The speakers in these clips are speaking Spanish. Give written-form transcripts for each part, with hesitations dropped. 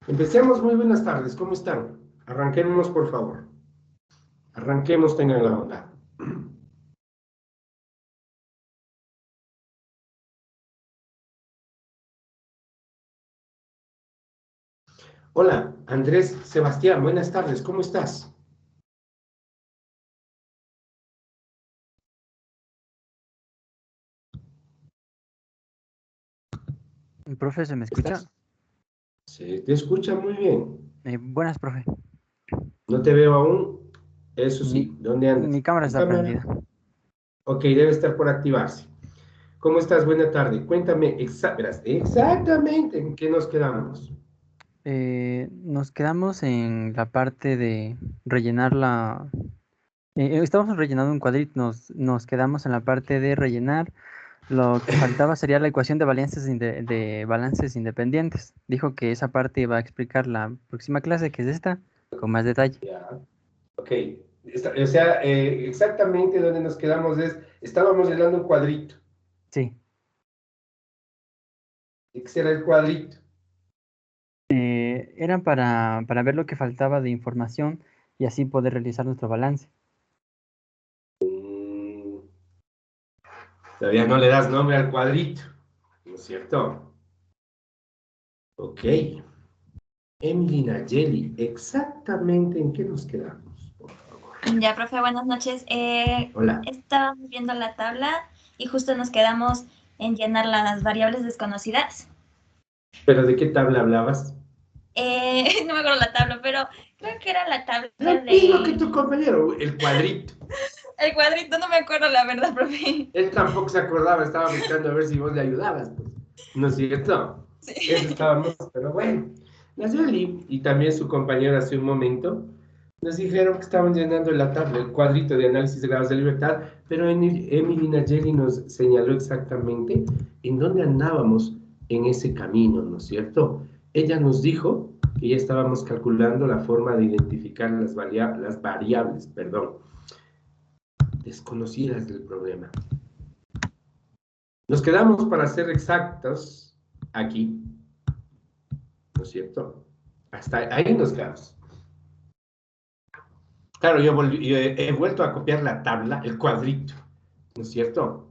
Empecemos. Muy buenas tardes, ¿cómo están? Arranquemos, por favor. Arranquemos, tengan la onda. Hola, Andrés Sebastián, buenas tardes, ¿cómo estás? Profe, ¿se me escucha? ¿Estás? Sí, te escucha muy bien. Buenas, profe. No te veo aún. Eso Mi, sí, ¿dónde andas? mi cámara ¿Tu está cámara? prendida. Ok, debe estar por activarse. ¿Cómo estás? Buena tarde. Cuéntame verás, exactamente en qué nos quedamos. Nos quedamos en la parte de rellenar la... estamos rellenando un cuadrito, nos quedamos en la parte de rellenar. Lo que faltaba sería la ecuación de de balances independientes. Dijo que esa parte iba a explicar la próxima clase, que es esta, con más detalle. Ya, ok. O sea, exactamente donde nos quedamos estábamos llenando un cuadrito. Sí. Ese era el cuadrito. Era para ver lo que faltaba de información y así poder realizar nuestro balance. Mm, Todavía no le das nombre al cuadrito, ¿no es cierto? Ok. Emily Nayeli, exactamente en qué nos quedamos, por favor. Ya, profe, buenas noches. Hola. Estábamos viendo la tabla y justo nos quedamos en llenar las variables desconocidas. ¿Pero de qué tabla hablabas? No me acuerdo la tabla, pero creo que era la tabla Lo mismo que de... tu compañero, el cuadrito. El cuadrito, no me acuerdo la verdad, profe. Él tampoco se acordaba, estaba buscando a ver si vos le ayudabas, pues. ¿No es cierto? Eso Sí. estábamos, pero bueno. Nayeli y también su compañero hace un momento nos dijeron que estaban llenando la tabla, el cuadrito de análisis de grados de libertad, pero Emily Nayeli nos señaló exactamente en dónde andábamos en ese camino, ¿no es cierto? Ella nos dijo que ya estábamos calculando la forma de identificar las variables, perdón, desconocidas del problema. Nos quedamos, para ser exactos, aquí, ¿no es cierto? Hasta ahí nos quedamos. Claro, yo he vuelto a copiar la tabla, el cuadrito, ¿no es cierto?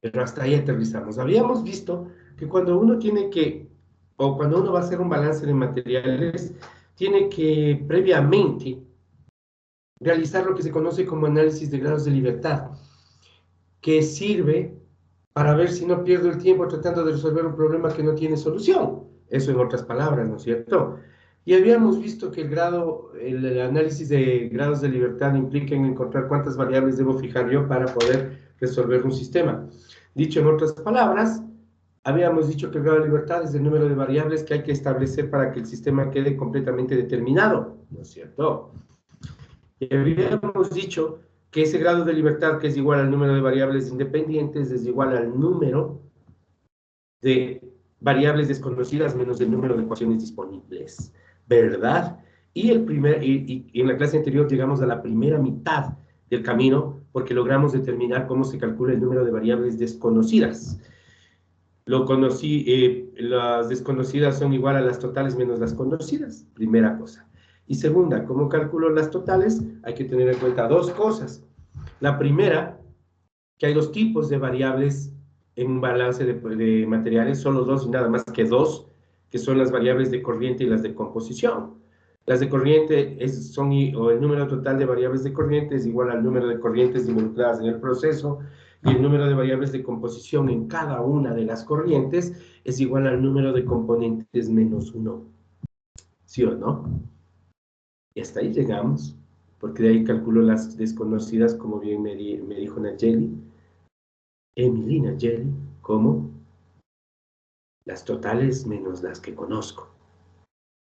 Pero hasta ahí aterrizamos. Habíamos visto que cuando uno tiene que, o cuando uno va a hacer un balance de materiales, tiene que previamente realizar lo que se conoce como análisis de grados de libertad, que sirve para ver si no pierdo el tiempo tratando de resolver un problema que no tiene solución. Eso en otras palabras, ¿no es cierto? Y habíamos visto que el análisis de grados de libertad implica en encontrar cuántas variables debo fijar yo para poder resolver un sistema. Dicho en otras palabras, habíamos dicho que el grado de libertad es el número de variables que hay que establecer para que el sistema quede completamente determinado, ¿no es cierto? Y habíamos dicho que ese grado de libertad, que es igual al número de variables independientes, es igual al número de variables desconocidas menos el número de ecuaciones disponibles, ¿verdad? Y en la clase anterior llegamos a la primera mitad del camino porque logramos determinar cómo se calcula el número de variables desconocidas. Las desconocidas son igual a las totales menos las conocidas, primera cosa. Y segunda, ¿cómo calculo las totales? Hay que tener en cuenta dos cosas. La primera, que hay dos tipos de variables en un balance de materiales, solo dos y nada más que dos, que son las variables de corriente y las de composición. Las de corriente o el número total de variables de corriente es igual al número de corrientes involucradas en el proceso, y el número de variables de composición en cada una de las corrientes es igual al número de componentes menos uno. ¿Sí o no? Y hasta ahí llegamos, porque de ahí calculo las desconocidas, como bien me dijo Nayeli, Emily Nayeli, como las totales menos las que conozco.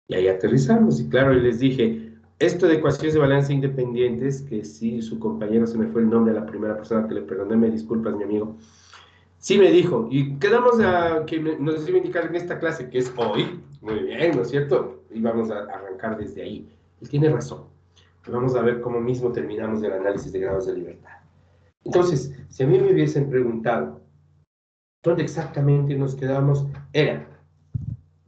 Y ahí aterrizamos, y claro, y les dije, esto de ecuaciones de balance independientes, que sí, su compañero, se me fue el nombre a la primera persona que le perdoné, me disculpas, mi amigo, sí me dijo, y quedamos a que nos iba a indicar en esta clase, que es hoy, muy bien, ¿no es cierto? Y vamos a arrancar desde ahí. Él tiene razón. Vamos a ver cómo mismo terminamos el análisis de grados de libertad. Entonces, si a mí me hubiesen preguntado dónde exactamente nos quedamos, era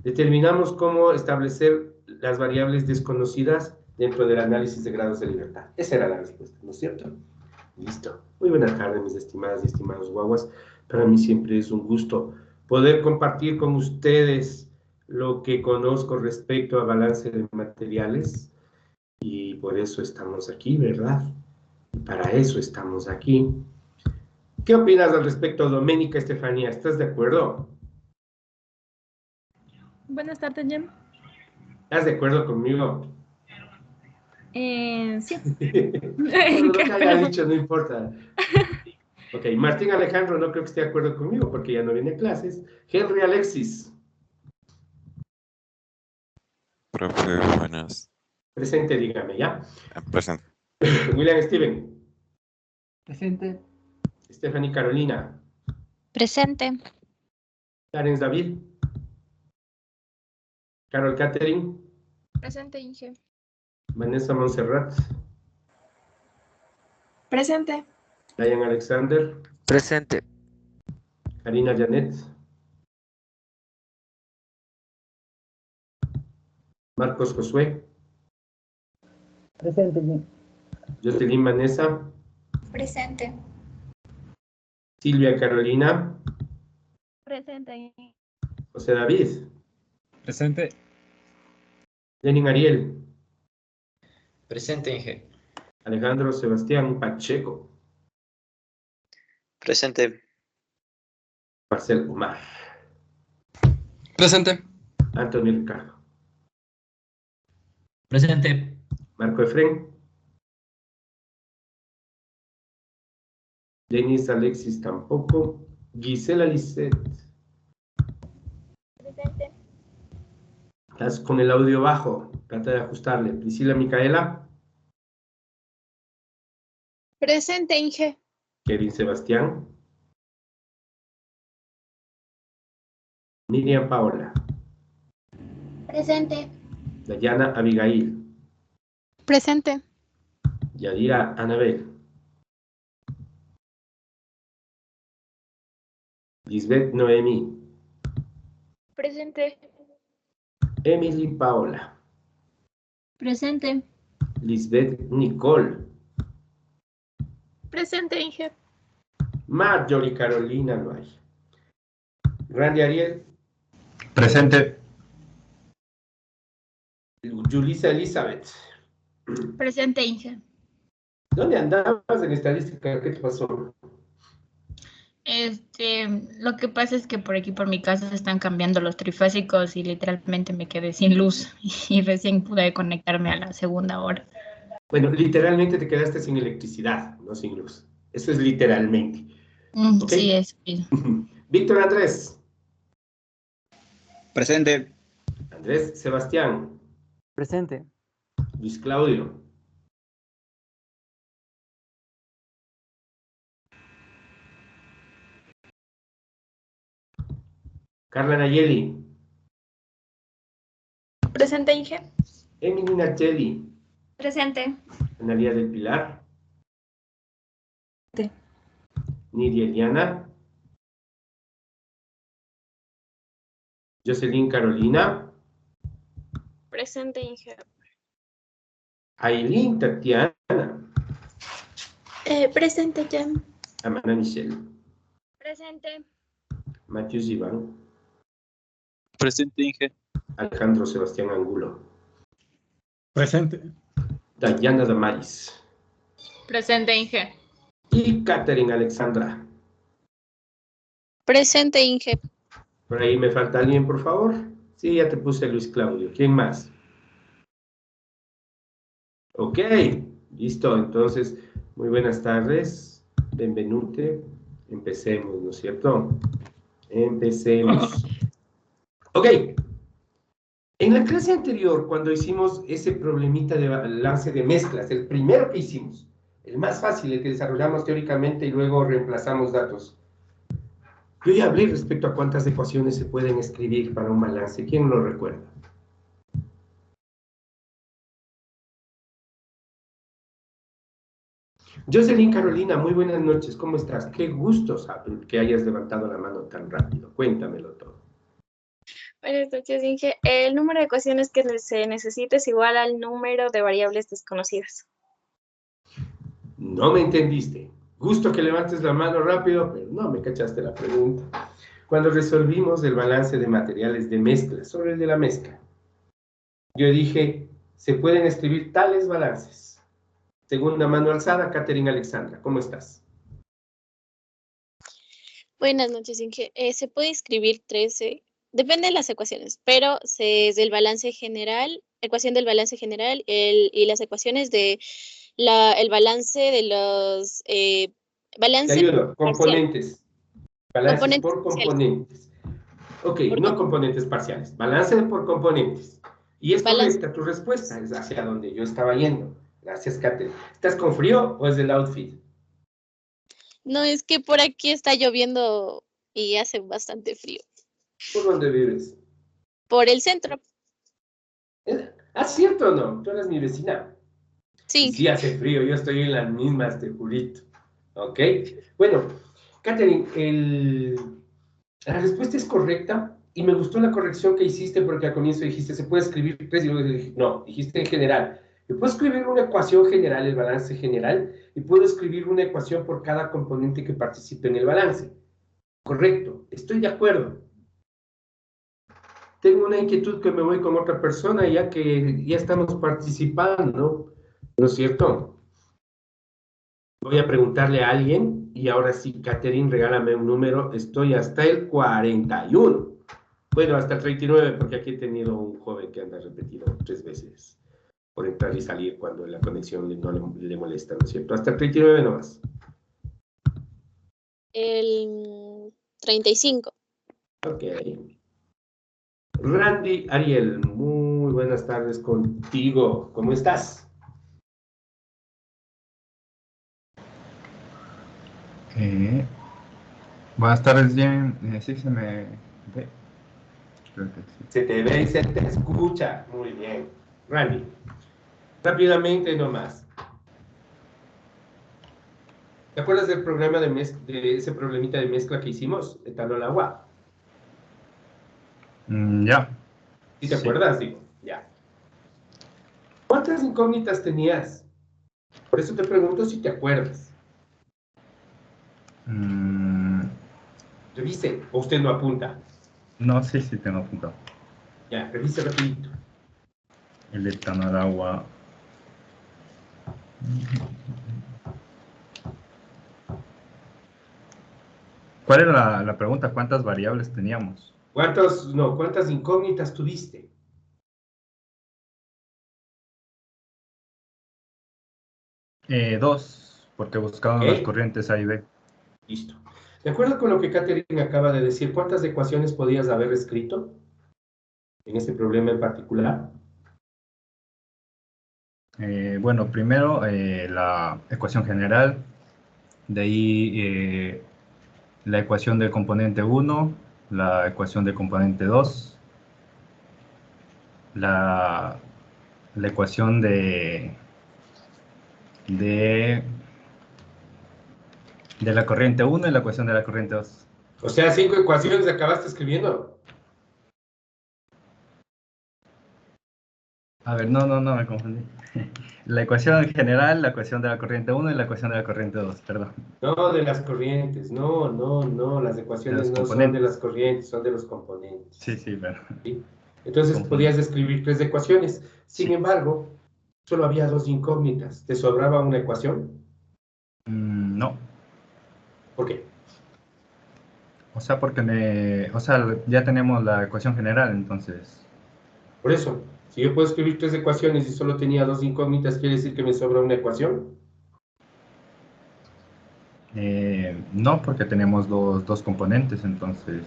Determinamos cómo establecer las variables desconocidas dentro del análisis de grados de libertad. Esa era la respuesta, ¿no es cierto? Listo. Muy buenas tardes, mis estimadas y estimados guaguas. Para mí siempre es un gusto poder compartir con ustedes lo que conozco respecto a balance de materiales. Y por eso estamos aquí, ¿verdad? Y para eso estamos aquí. ¿Qué opinas al respecto, Doménica Estefanía? ¿Estás de acuerdo? Buenas tardes, Jem. ¿Estás de acuerdo conmigo? Sí. Lo que haya dicho no importa. Ok, Martín Alejandro no creo que esté de acuerdo conmigo porque ya no viene a clases. Henry Alexis. Profe, buenas. Presente, dígame, ¿ya? Presente. William Steven. Presente. Stephanie Carolina. Presente. Clarence David. Carol Catherine. Presente, Inge. Vanessa Montserrat. Presente. Diane Alexander. Presente. Karina Janet. Marcos Josué. Presente. Jocelyn Vanessa. Presente. Silvia Carolina. Presente. José David. Presente. Lenin Ariel. Presente, Inge. Alejandro Sebastián Pacheco. Presente. Marcel Omar. Presente. Antonio Ricardo. Presente. Marco Efren. Denis Alexis tampoco. Gisela Lisset. Presente. Estás con el audio bajo. Trata de ajustarle. Priscila Micaela. Presente, Inge. Kevin Sebastián. Miriam Paola. Presente. Dayana Abigail. Presente. Yadira Anabel. Lisbeth Noemí. Presente. Emily Paola. Presente. Lisbeth Nicole. Presente, Inge. Marjorie Carolina no hay. Randy Ariel. Presente. Julissa Elizabeth. Presente, Inge. ¿Dónde andabas en estadística? ¿Qué te pasó? Lo que pasa es que por aquí por mi casa se están cambiando los trifásicos y literalmente me quedé sin luz y recién pude conectarme a la segunda hora. Bueno, literalmente te quedaste sin electricidad, no sin luz. Eso es literalmente. ¿Ok? Sí, es. Víctor Andrés. Presente. Andrés Sebastián. Presente. Luis Claudio. Carla Nayeli. Presente, Inge. Emily Nacheli. Presente. Analia del Pilar. Sí. Nidia Eliana. Jocelyn Carolina. Presente, Inge. Aileen Tatiana. Presente, Jem. Amanda Michelle. Presente. Matthews Iván. Presente, Inge. Alejandro Sebastián Angulo. Presente. Dayana Damaris. Presente, Inge. Y Catherine Alexandra. Presente, Inge. Por ahí me falta alguien, por favor. Sí, ya te puse Luis Claudio. ¿Quién más? Ok, listo. Entonces, muy buenas tardes. Benvenute. Empecemos, ¿no es cierto? Empecemos. Ok. En la clase anterior, cuando hicimos ese problemita de balance de mezclas, el primero que hicimos, el más fácil, el que desarrollamos teóricamente y luego reemplazamos datos, yo ya hablé respecto a cuántas ecuaciones se pueden escribir para un balance. ¿Quién lo recuerda? Jocelyn Carolina, muy buenas noches. ¿Cómo estás? Qué gusto que hayas levantado la mano tan rápido. Cuéntamelo todo. Buenas noches, Inge. El número de ecuaciones que se necesita es igual al número de variables desconocidas. No me entendiste. Gusto que levantes la mano rápido, pero no me cachaste la pregunta. Cuando resolvimos el balance de materiales de mezcla, sobre el de la mezcla, yo dije, se pueden escribir tales balances. Segunda mano alzada, Catherine Alexandra, ¿cómo estás? Buenas noches, Inge. Se puede escribir 13, depende de las ecuaciones, pero es del balance general, ecuación del balance general y las ecuaciones de el balance de los Te balance ayudo, parcial, componentes. Balances componentes por parciales. componentes. Ok, Por no componentes parciales, balance por componentes. Y es balance. correcta tu respuesta, es hacia donde yo estaba yendo. Gracias, Kate. ¿Estás con frío o es del outfit? No, es que por aquí está lloviendo y hace bastante frío. ¿Por dónde vives? Por el centro, ¿Ah, cierto o no? Tú eres mi vecina. Y sí. sí hace frío, yo estoy en las mismas, te jurito. ¿Ok? Bueno, Catherine, la respuesta es correcta y me gustó la corrección que hiciste porque al comienzo dijiste, se puede escribir tres y luego dije, no, dijiste en general. Yo puedo escribir una ecuación general, el balance general, y puedo escribir una ecuación por cada componente que participe en el balance. Correcto, estoy de acuerdo. Tengo una inquietud que me voy con otra persona ya que ya estamos participando, ¿no es cierto? Voy a preguntarle a alguien y ahora sí, Catherine, regálame un número. Estoy hasta el 41. Bueno, hasta el 39, porque aquí he tenido un joven que anda repetido 3 veces por entrar y salir cuando la conexión no le molesta, ¿no es cierto? Hasta el 39 nomás. El 35. Ok. Randy Ariel, muy buenas tardes contigo. ¿Cómo estás? Buenas tardes, bien. Sí, se me ve. Creo que sí. Se te ve y se te escucha. Muy bien. Randy, rápidamente nomás. ¿Te acuerdas del programa de ese problemita de mezcla que hicimos? Etanol agua. Ya. ¿Sí te Sí. acuerdas? Digo, ya. ¿Cuántas incógnitas tenías? Por eso te pregunto si te acuerdas. Revise, o usted no apunta. No, sí, sí, tengo apuntado. Ya, revise rapidito. El etanol agua. ¿Cuál era la pregunta? ¿Cuántas variables teníamos? ¿Cuántas incógnitas tuviste? Dos, porque buscaban las ¿Ok? corrientes A y B. Listo. De acuerdo con lo que Catherine acaba de decir, ¿cuántas ecuaciones podías haber escrito en este problema en particular? Bueno, primero la ecuación general, de ahí la ecuación del componente 1, la ecuación del componente 2, la ecuación de la corriente 1 y la ecuación de la corriente 2. O sea, 5 ecuaciones acabaste escribiendo. A ver, no, me confundí. La ecuación general, la ecuación de la corriente 1 y la ecuación de la corriente 2, perdón. No de las corrientes, no, las De ecuaciones los no son de las componentes. corrientes, son de los componentes. Sí, pero ¿Sí? Entonces confundí. podías escribir 3 ecuaciones. Sin Sí. embargo, solo había 2 incógnitas. ¿Te sobraba una ecuación? No. ¿Por qué? O sea, ya tenemos la ecuación general, entonces. Por eso, si yo puedo escribir 3 ecuaciones y solo tenía 2 incógnitas, ¿quiere decir que me sobra una ecuación? No, porque tenemos dos componentes, entonces.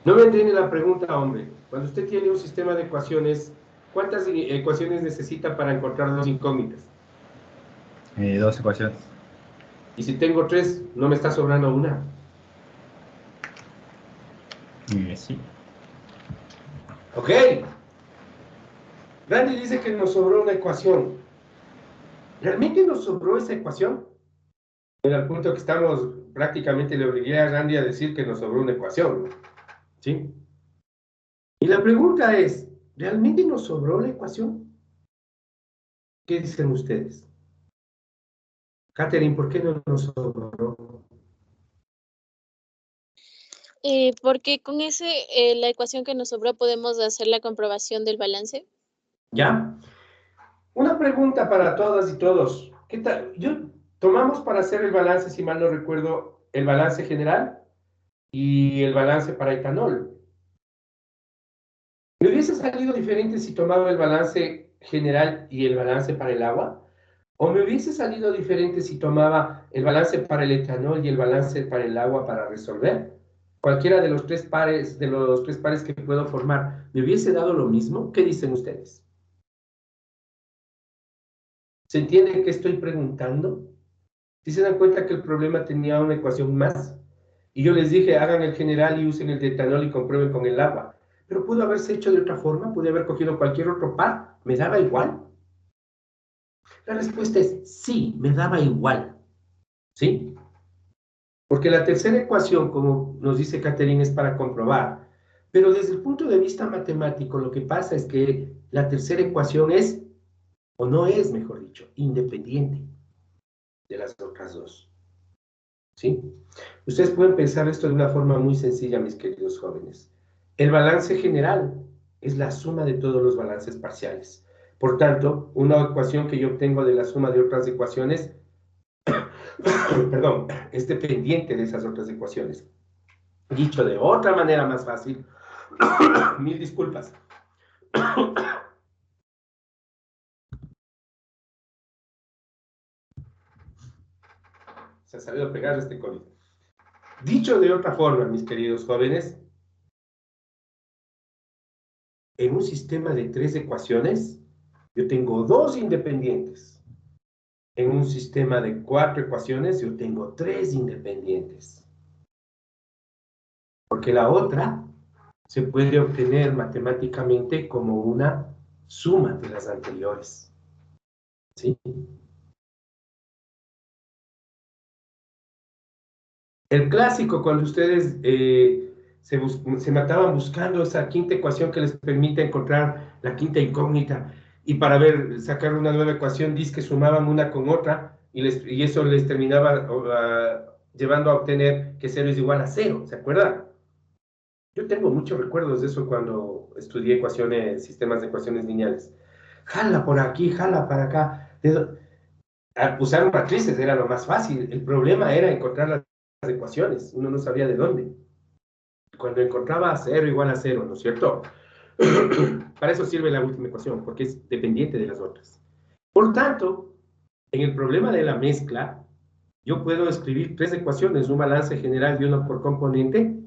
No me entiende la pregunta, hombre. Cuando usted tiene un sistema de ecuaciones, ¿cuántas ecuaciones necesita para encontrar 2 incógnitas? Dos ecuaciones. Y si tengo 3, ¿no me está sobrando una? Sí. Ok. Randy dice que nos sobró una ecuación. ¿Realmente nos sobró esa ecuación? Al punto que estamos, prácticamente le obligué a Randy a decir que nos sobró una ecuación, ¿sí? Y la pregunta es, ¿realmente nos sobró la ecuación? ¿Qué dicen ustedes? Catherine, ¿por qué no nos sobró? Porque con la ecuación que nos sobró podemos hacer la comprobación del balance. ¿Ya? Una pregunta para todas y todos. ¿Qué tal? Tomamos para hacer el balance, si mal no recuerdo, el balance general y el balance para etanol. ¿Me hubiese salido diferente si tomaba el balance general y el balance para el agua? ¿O me hubiese salido diferente si tomaba el balance para el etanol y el balance para el agua para resolver? Cualquiera de los tres pares, que puedo formar, ¿me hubiese dado lo mismo? ¿Qué dicen ustedes? ¿Se entiende qué estoy preguntando? ¿Sí se dan cuenta que el problema tenía una ecuación más? Y yo les dije, hagan el general y usen el de etanol y comprueben con el agua. Pero pudo haberse hecho de otra forma, pude haber cogido cualquier otro par, ¿me daba igual? La respuesta es sí, me daba igual. ¿Sí? Porque la tercera ecuación, como nos dice Catherine, es para comprobar. Pero desde el punto de vista matemático, lo que pasa es que la tercera ecuación es, o no es, mejor dicho, independiente de las otras dos. ¿Sí? Ustedes pueden pensar esto de una forma muy sencilla, mis queridos jóvenes. El balance general es la suma de todos los balances parciales. Por tanto, una ecuación que yo obtengo de la suma de otras ecuaciones, perdón, es dependiente de esas otras ecuaciones. Dicho de otra manera más fácil, mil disculpas. Se ha sabido pegar este COVID. Dicho de otra forma, mis queridos jóvenes, en un sistema de tres ecuaciones, yo tengo dos independientes. En un sistema de cuatro ecuaciones, yo tengo tres independientes. Porque la otra se puede obtener matemáticamente como una suma de las anteriores. ¿Sí? El clásico, cuando ustedes se mataban buscando esa quinta ecuación que les permite encontrar la quinta incógnita, y para sacar una nueva ecuación, dice que sumaban una con otra, y eso les terminaba llevando a obtener que 0 es igual a 0, ¿se acuerdan? Yo tengo muchos recuerdos de eso cuando estudié sistemas de ecuaciones lineales. Jala por aquí, jala para acá. Usar matrices era lo más fácil. El problema era encontrar las ecuaciones. Uno no sabía de dónde. Cuando encontraba 0 igual a 0, ¿no es cierto? Para eso sirve la última ecuación, porque es dependiente de las otras. Por tanto, en el problema de la mezcla, yo puedo escribir tres ecuaciones, un balance general y uno por componente,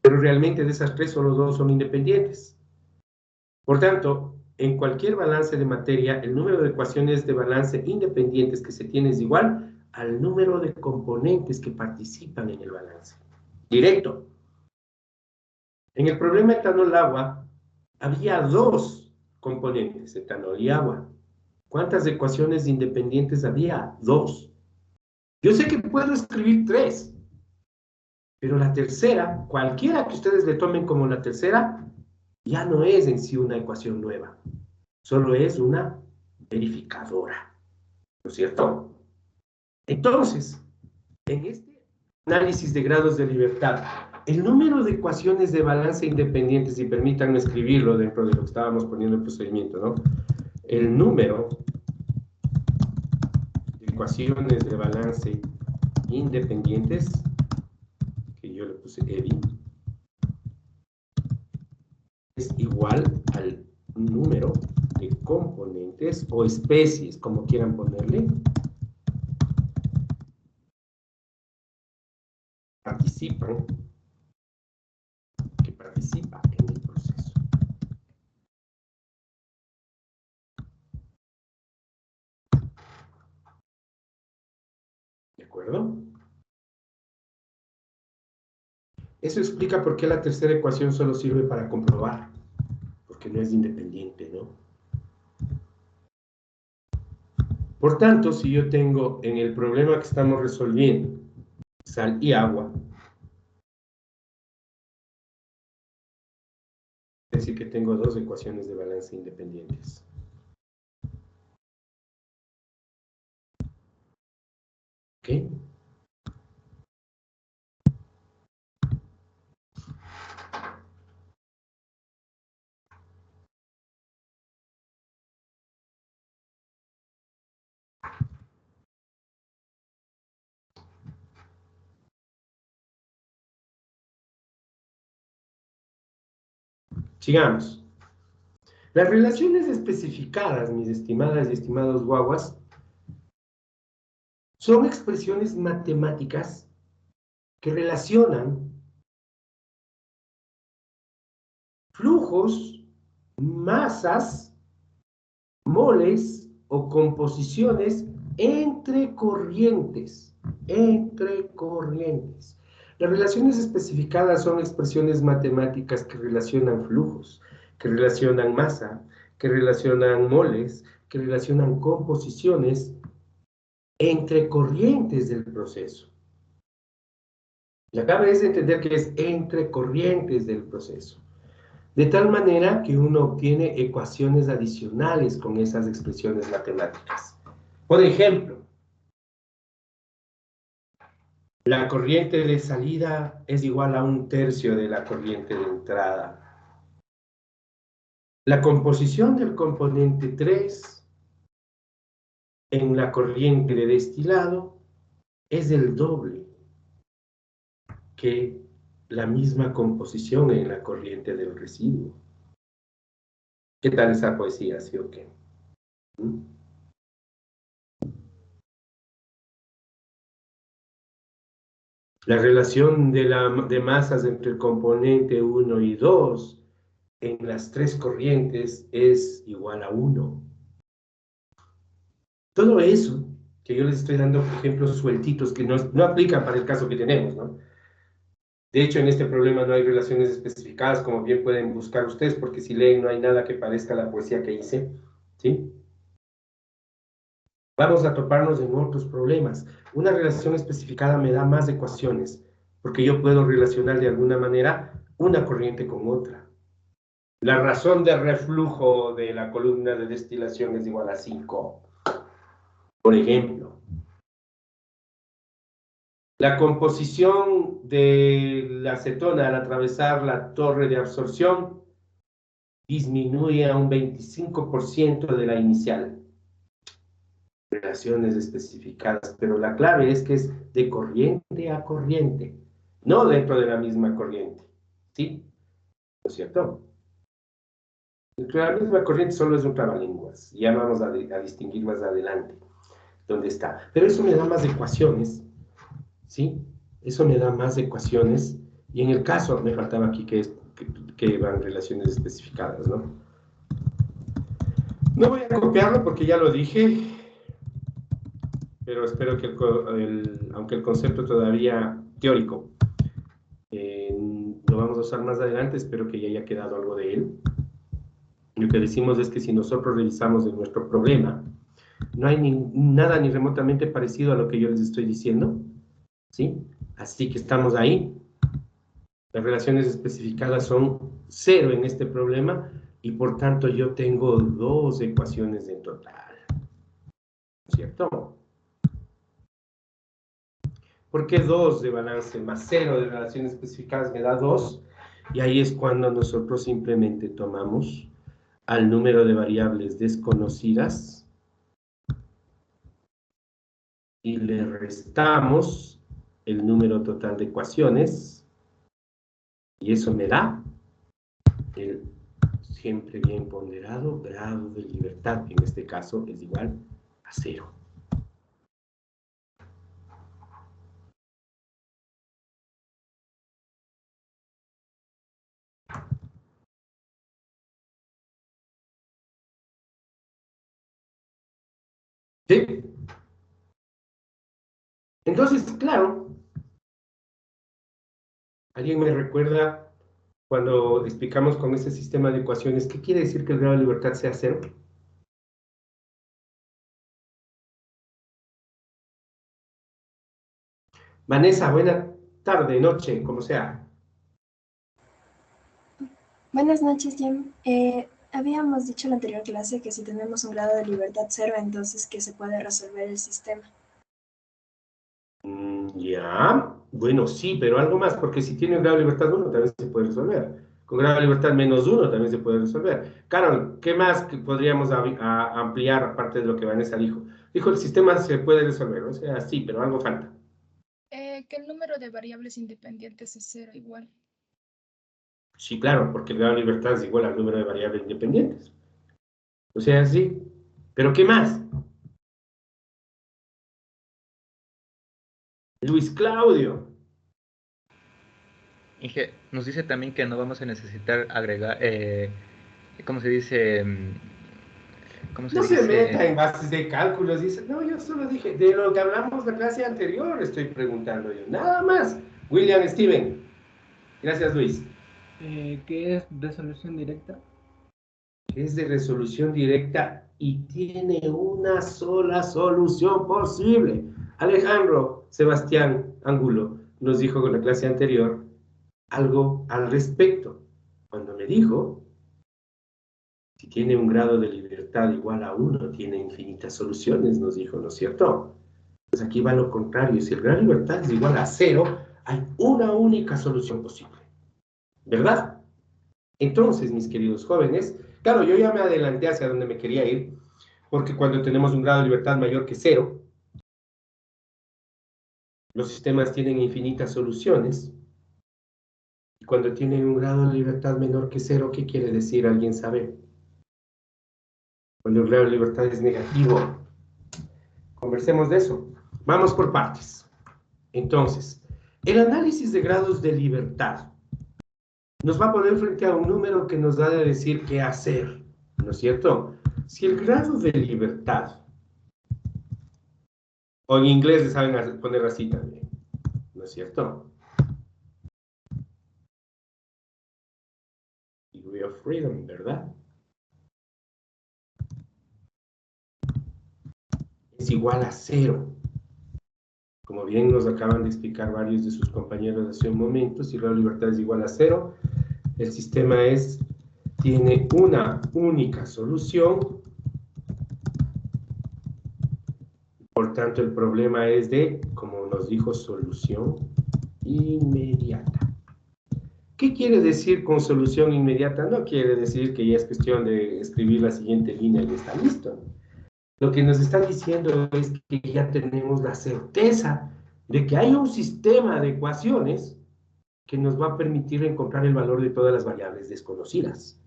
pero realmente de esas tres solo dos son independientes. Por tanto, en cualquier balance de materia, el número de ecuaciones de balance independientes que se tiene es igual al número de componentes que participan en el balance. Directo. En el problema etanol-agua, había dos componentes, etanol y agua. ¿Cuántas ecuaciones independientes había? Dos. Yo sé que puedo escribir tres, pero la tercera, cualquiera que ustedes le tomen como la tercera, ya no es en sí una ecuación nueva. Solo es una verificadora. ¿No es cierto? Entonces, en este análisis de grados de libertad, el número de ecuaciones de balance independientes, y permítanme escribirlo dentro de lo que estábamos poniendo en el procedimiento, ¿no? El número de ecuaciones de balance independientes, que yo le puse EBI, es igual al número de componentes o especies, como quieran ponerle, que participa en el proceso. ¿De acuerdo? Eso explica por qué la tercera ecuación solo sirve para comprobar, porque no es independiente, ¿no? Por tanto, si yo tengo en el problema que estamos resolviendo sal y agua, Es decir, que tengo dos ecuaciones de balance independientes. ¿Ok? Sigamos. Las relaciones especificadas, mis estimadas y estimados guaguas, son expresiones matemáticas que relacionan flujos, masas, moles o composiciones entre corrientes. Entre corrientes. Las relaciones especificadas son expresiones matemáticas que relacionan flujos, que relacionan masa, que relacionan moles, que relacionan composiciones entre corrientes del proceso. La clave es entender que es entre corrientes del proceso. De tal manera que uno obtiene ecuaciones adicionales con esas expresiones matemáticas. Por ejemplo, la corriente de salida es igual a 1/3 de la corriente de entrada. La composición del componente 3 en la corriente de destilado es el doble que la misma composición en la corriente del residuo. ¿Qué tal esa poesía, sí o qué? La relación de masas entre el componente 1 y 2 en las tres corrientes es igual a 1. Todo eso que yo les estoy dando ejemplos sueltitos que no aplican para el caso que tenemos, ¿no? De hecho, en este problema no hay relaciones especificadas, como bien pueden buscar ustedes, porque si leen no hay nada que parezca la poesía que hice, ¿sí? Vamos a toparnos en otros problemas. Una relación especificada me da más ecuaciones, porque yo puedo relacionar de alguna manera una corriente con otra. La razón de reflujo de la columna de destilación es igual a 5. Por ejemplo, la composición de la acetona al atravesar la torre de absorción disminuye a un 25% de la inicial. Relaciones especificadas, pero la clave es que es de corriente a corriente, no dentro de la misma corriente, ¿sí? ¿No es cierto? Dentro de la misma corriente solo es un trabalenguas, ya vamos a distinguir más adelante dónde está, pero eso me da más ecuaciones, ¿sí? Eso me da más ecuaciones, y en el caso, me faltaba aquí que van relaciones especificadas, ¿no? No voy a copiarlo porque ya lo dije, pero espero que aunque el concepto todavía teórico lo vamos a usar más adelante, espero que ya haya quedado algo de él. Lo que decimos es que si nosotros revisamos en nuestro problema, no hay nada ni remotamente parecido a lo que yo les estoy diciendo, ¿sí? Así que estamos ahí. Las relaciones especificadas son 0 en este problema y por tanto yo tengo 2 ecuaciones en total, ¿cierto? ¿Por qué 2 de balance más 0 de relaciones especificadas me da 2? Y ahí es cuando nosotros simplemente tomamos al número de variables desconocidas y le restamos el número total de ecuaciones y eso me da el siempre bien ponderado grado de libertad, que en este caso es igual a 0. ¿Sí? Entonces, claro, ¿alguien me recuerda cuando explicamos con este sistema de ecuaciones qué quiere decir que el grado de libertad sea 0? Vanessa, buena tarde, noche, como sea. Buenas noches, Jim. Habíamos dicho en la anterior clase que si tenemos un grado de libertad cero, entonces que se puede resolver el sistema. Ya, bueno, sí, pero algo más, porque si tiene un grado de libertad 1 también se puede resolver. Con grado de libertad -1 también se puede resolver. Carol, ¿qué más que podríamos ampliar aparte de lo que Vanessa dijo? Dijo, el sistema se puede resolver, o sea, sí, pero algo falta. Que el número de variables independientes es cero igual. Sí, claro, porque el grado de libertad es igual al número de variables independientes. O sea, sí. ¿Pero qué más? Luis Claudio. Inge, nos dice también que no vamos a necesitar agregar, ¿cómo se dice? ¿Cómo se No se meta dice? en bases de cálculos. Dice, no, yo solo dije, de lo que hablamos la clase anterior, estoy preguntando yo. Nada más. William Steven. Gracias, Luis. ¿Qué es resolución directa? Es de resolución directa y tiene una sola solución posible. Alejandro Sebastián Angulo nos dijo con la clase anterior algo al respecto. Cuando me dijo, si tiene un grado de libertad igual a 1, tiene infinitas soluciones, nos dijo, ¿no es cierto? Pues aquí va lo contrario. Si el grado de libertad es igual a 0, hay una única solución posible. ¿Verdad? Entonces, mis queridos jóvenes, claro, yo ya me adelanté hacia donde me quería ir, porque cuando tenemos un grado de libertad mayor que 0, los sistemas tienen infinitas soluciones. Y cuando tienen un grado de libertad menor que 0, ¿qué quiere decir? ¿Alguien sabe? Cuando el grado de libertad es negativo. Conversemos de eso. Vamos por partes. Entonces, el análisis de grados de libertad nos va a poner frente a un número que nos da de decir qué hacer, ¿no es cierto? Si el grado de libertad, o en inglés le saben poner así también, ¿no es cierto? Degree of freedom, ¿verdad? Es igual a 0. Como bien nos acaban de explicar varios de sus compañeros hace un momento, si el grado de libertad es igual a 0, el sistema tiene una única solución. Por tanto, el problema es de, como nos dijo, solución inmediata. ¿Qué quiere decir con solución inmediata? No quiere decir que ya es cuestión de escribir la siguiente línea y está listo. Lo que nos está diciendo es que ya tenemos la certeza de que hay un sistema de ecuaciones que nos va a permitir encontrar el valor de todas las variables desconocidas.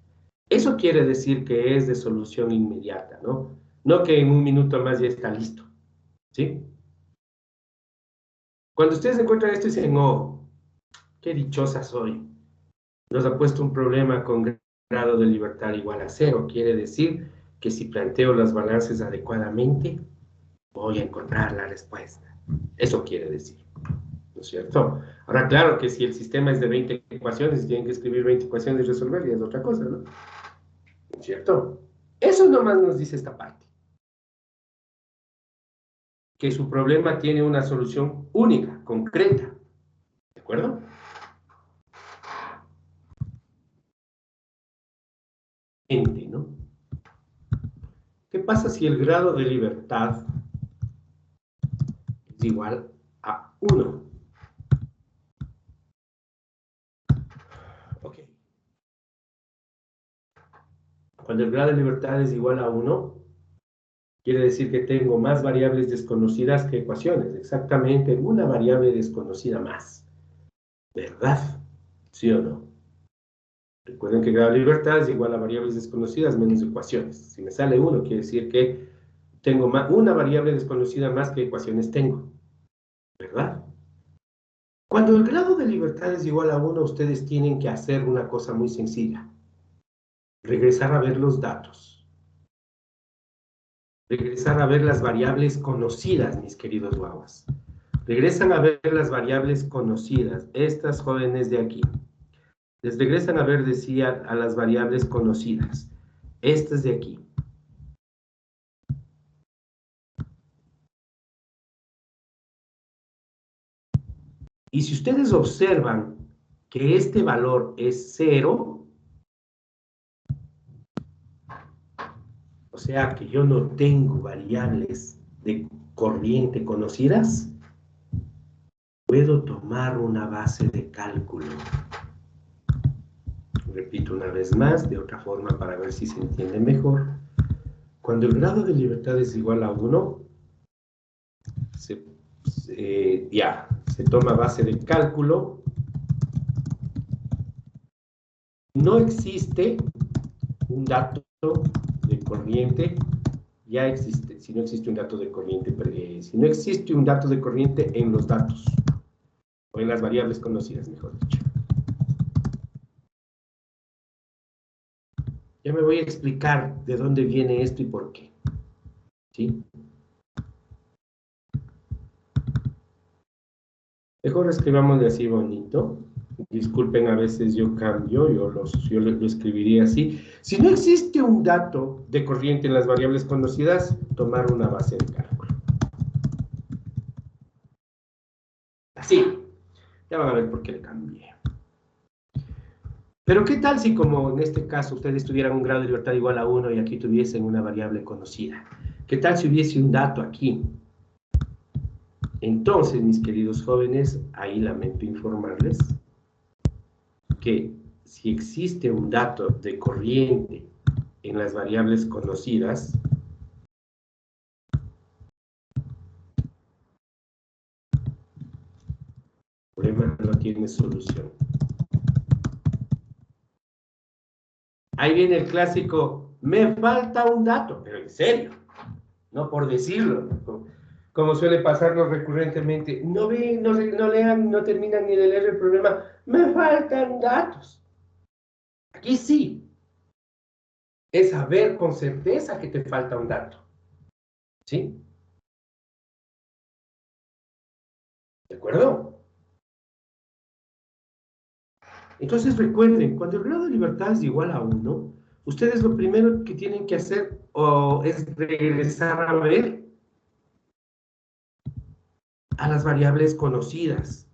Eso quiere decir que es de solución inmediata, ¿no? No que en un minuto más ya está listo, ¿sí? Cuando ustedes encuentran esto y dicen, oh, qué dichosa soy, nos ha puesto un problema con grado de libertad igual a 0, quiere decir que si planteo los balances adecuadamente, voy a encontrar la respuesta. Eso quiere decir, ¿no es cierto? Ahora, claro que si el sistema es de 20 ecuaciones y tienen que escribir 20 ecuaciones y resolver, ya es otra cosa, ¿no? ¿No es cierto? Eso nomás nos dice esta parte. Que su problema tiene una solución única, concreta. ¿De acuerdo? ¿No? ¿Qué pasa si el grado de libertad es igual a 1? Ok. Cuando el grado de libertad es igual a 1, quiere decir que tengo más variables desconocidas que ecuaciones. Exactamente una variable desconocida más. ¿Verdad? ¿Sí o no? Recuerden que el grado de libertad es igual a variables desconocidas menos ecuaciones. Si me sale 1, quiere decir que tengo una variable desconocida más que ecuaciones tengo. ¿Verdad? Cuando el grado de libertad es igual a 1, ustedes tienen que hacer una cosa muy sencilla. Regresar a ver los datos. Regresar a ver las variables conocidas, mis queridos guaguas. Regresan a ver las variables conocidas, estas jóvenes de aquí. Les regresan a ver, decía, a las variables conocidas, estas de aquí. Y si ustedes observan que este valor es 0, o sea que yo no tengo variables de corriente conocidas, puedo tomar una base de cálculo. Repito una vez más, de otra forma para ver si se entiende mejor. Cuando el grado de libertad es igual a 1, se toma base de cálculo. No existe un dato de corriente, ya existe, si no existe un dato de corriente, si no existe un dato de corriente en los datos, o en las variables conocidas, mejor dicho. Ya me voy a explicar de dónde viene esto y por qué. ¿Sí? Mejor escribámosle así bonito. Disculpen, a veces yo cambio, yo lo escribiría así. Si no existe un dato de corriente en las variables conocidas, tomar una base de cálculo. Así. Ya van a ver por qué le cambié. Pero ¿qué tal si, como en este caso, ustedes tuvieran un grado de libertad igual a 1 y aquí tuviesen una variable conocida? ¿Qué tal si hubiese un dato aquí? Entonces, mis queridos jóvenes, ahí lamento informarles que si existe un dato de corriente en las variables conocidas, el problema no tiene solución. Ahí viene el clásico, me falta un dato, pero en serio, no por decirlo, como suele pasarnos recurrentemente, no ven, no lean, no terminan ni de leer el problema, me faltan datos. Aquí sí, es saber con certeza que te falta un dato, ¿sí? ¿De acuerdo? Entonces recuerden, cuando el grado de libertad es igual a 1, ustedes lo primero que tienen que hacer es regresar a ver a las variables conocidas.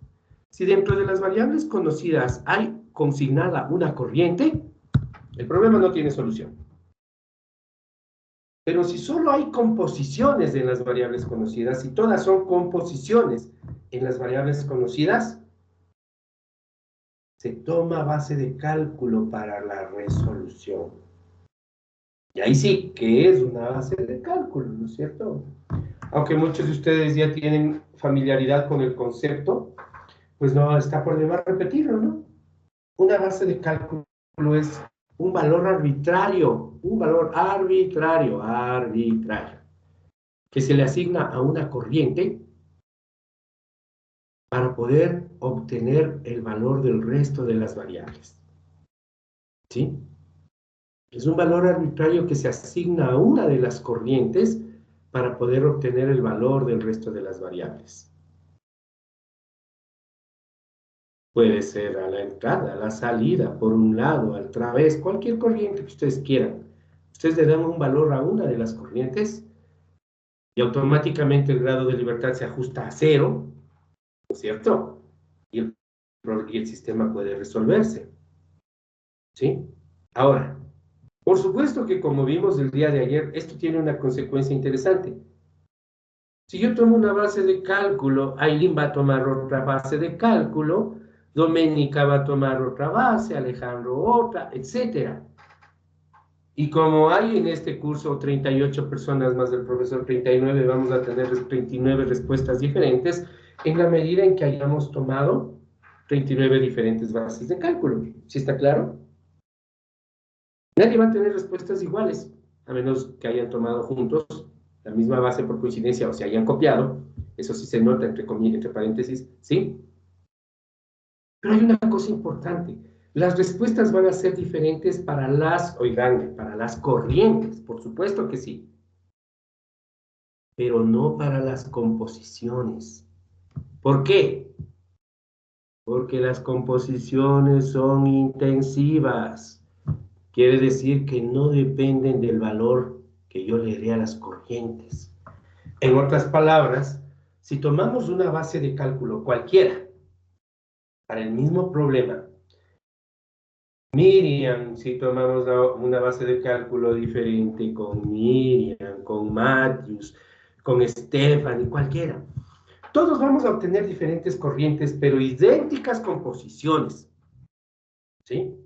Si dentro de las variables conocidas hay consignada una corriente, el problema no tiene solución. Pero si solo hay composiciones en las variables conocidas, y todas son composiciones en las variables conocidas, se toma base de cálculo para la resolución. Y ahí sí, que es una base de cálculo, ¿no es cierto? Aunque muchos de ustedes ya tienen familiaridad con el concepto, pues no está por demás repetirlo, ¿no? Una base de cálculo es un valor arbitrario, que se le asigna a una corriente para poder obtener el valor del resto de las variables. ¿Sí? Es un valor arbitrario que se asigna a una de las corrientes para poder obtener el valor del resto de las variables. Puede ser a la entrada, a la salida, por un lado, al través, cualquier corriente que ustedes quieran. Ustedes le dan un valor a una de las corrientes y automáticamente el grado de libertad se ajusta a 0, ¿no es cierto? Y el sistema puede resolverse. ¿Sí? Ahora, por supuesto que como vimos el día de ayer, esto tiene una consecuencia interesante. Si yo tomo una base de cálculo, Ailín va a tomar otra base de cálculo, Doménica va a tomar otra base, Alejandro otra, etc. Y como hay en este curso 38 personas más del profesor 39, vamos a tener 39 respuestas diferentes en la medida en que hayamos tomado 39 diferentes bases de cálculo. ¿Sí está claro? Nadie va a tener respuestas iguales, a menos que hayan tomado juntos la misma base por coincidencia o se hayan copiado. Eso sí se nota entre comillas, entre paréntesis, ¿sí? Pero hay una cosa importante. Las respuestas van a ser diferentes para para las corrientes, por supuesto que sí. Pero no para las composiciones. ¿Por qué? Porque las composiciones son intensivas. Quiere decir que no dependen del valor que yo le dé a las corrientes. En otras palabras, si tomamos una base de cálculo cualquiera para el mismo problema Miriam, si tomamos una base de cálculo diferente con Miriam, con Matthews, con Stephanie, cualquiera. Todos vamos a obtener diferentes corrientes, pero idénticas composiciones. ¿Sí?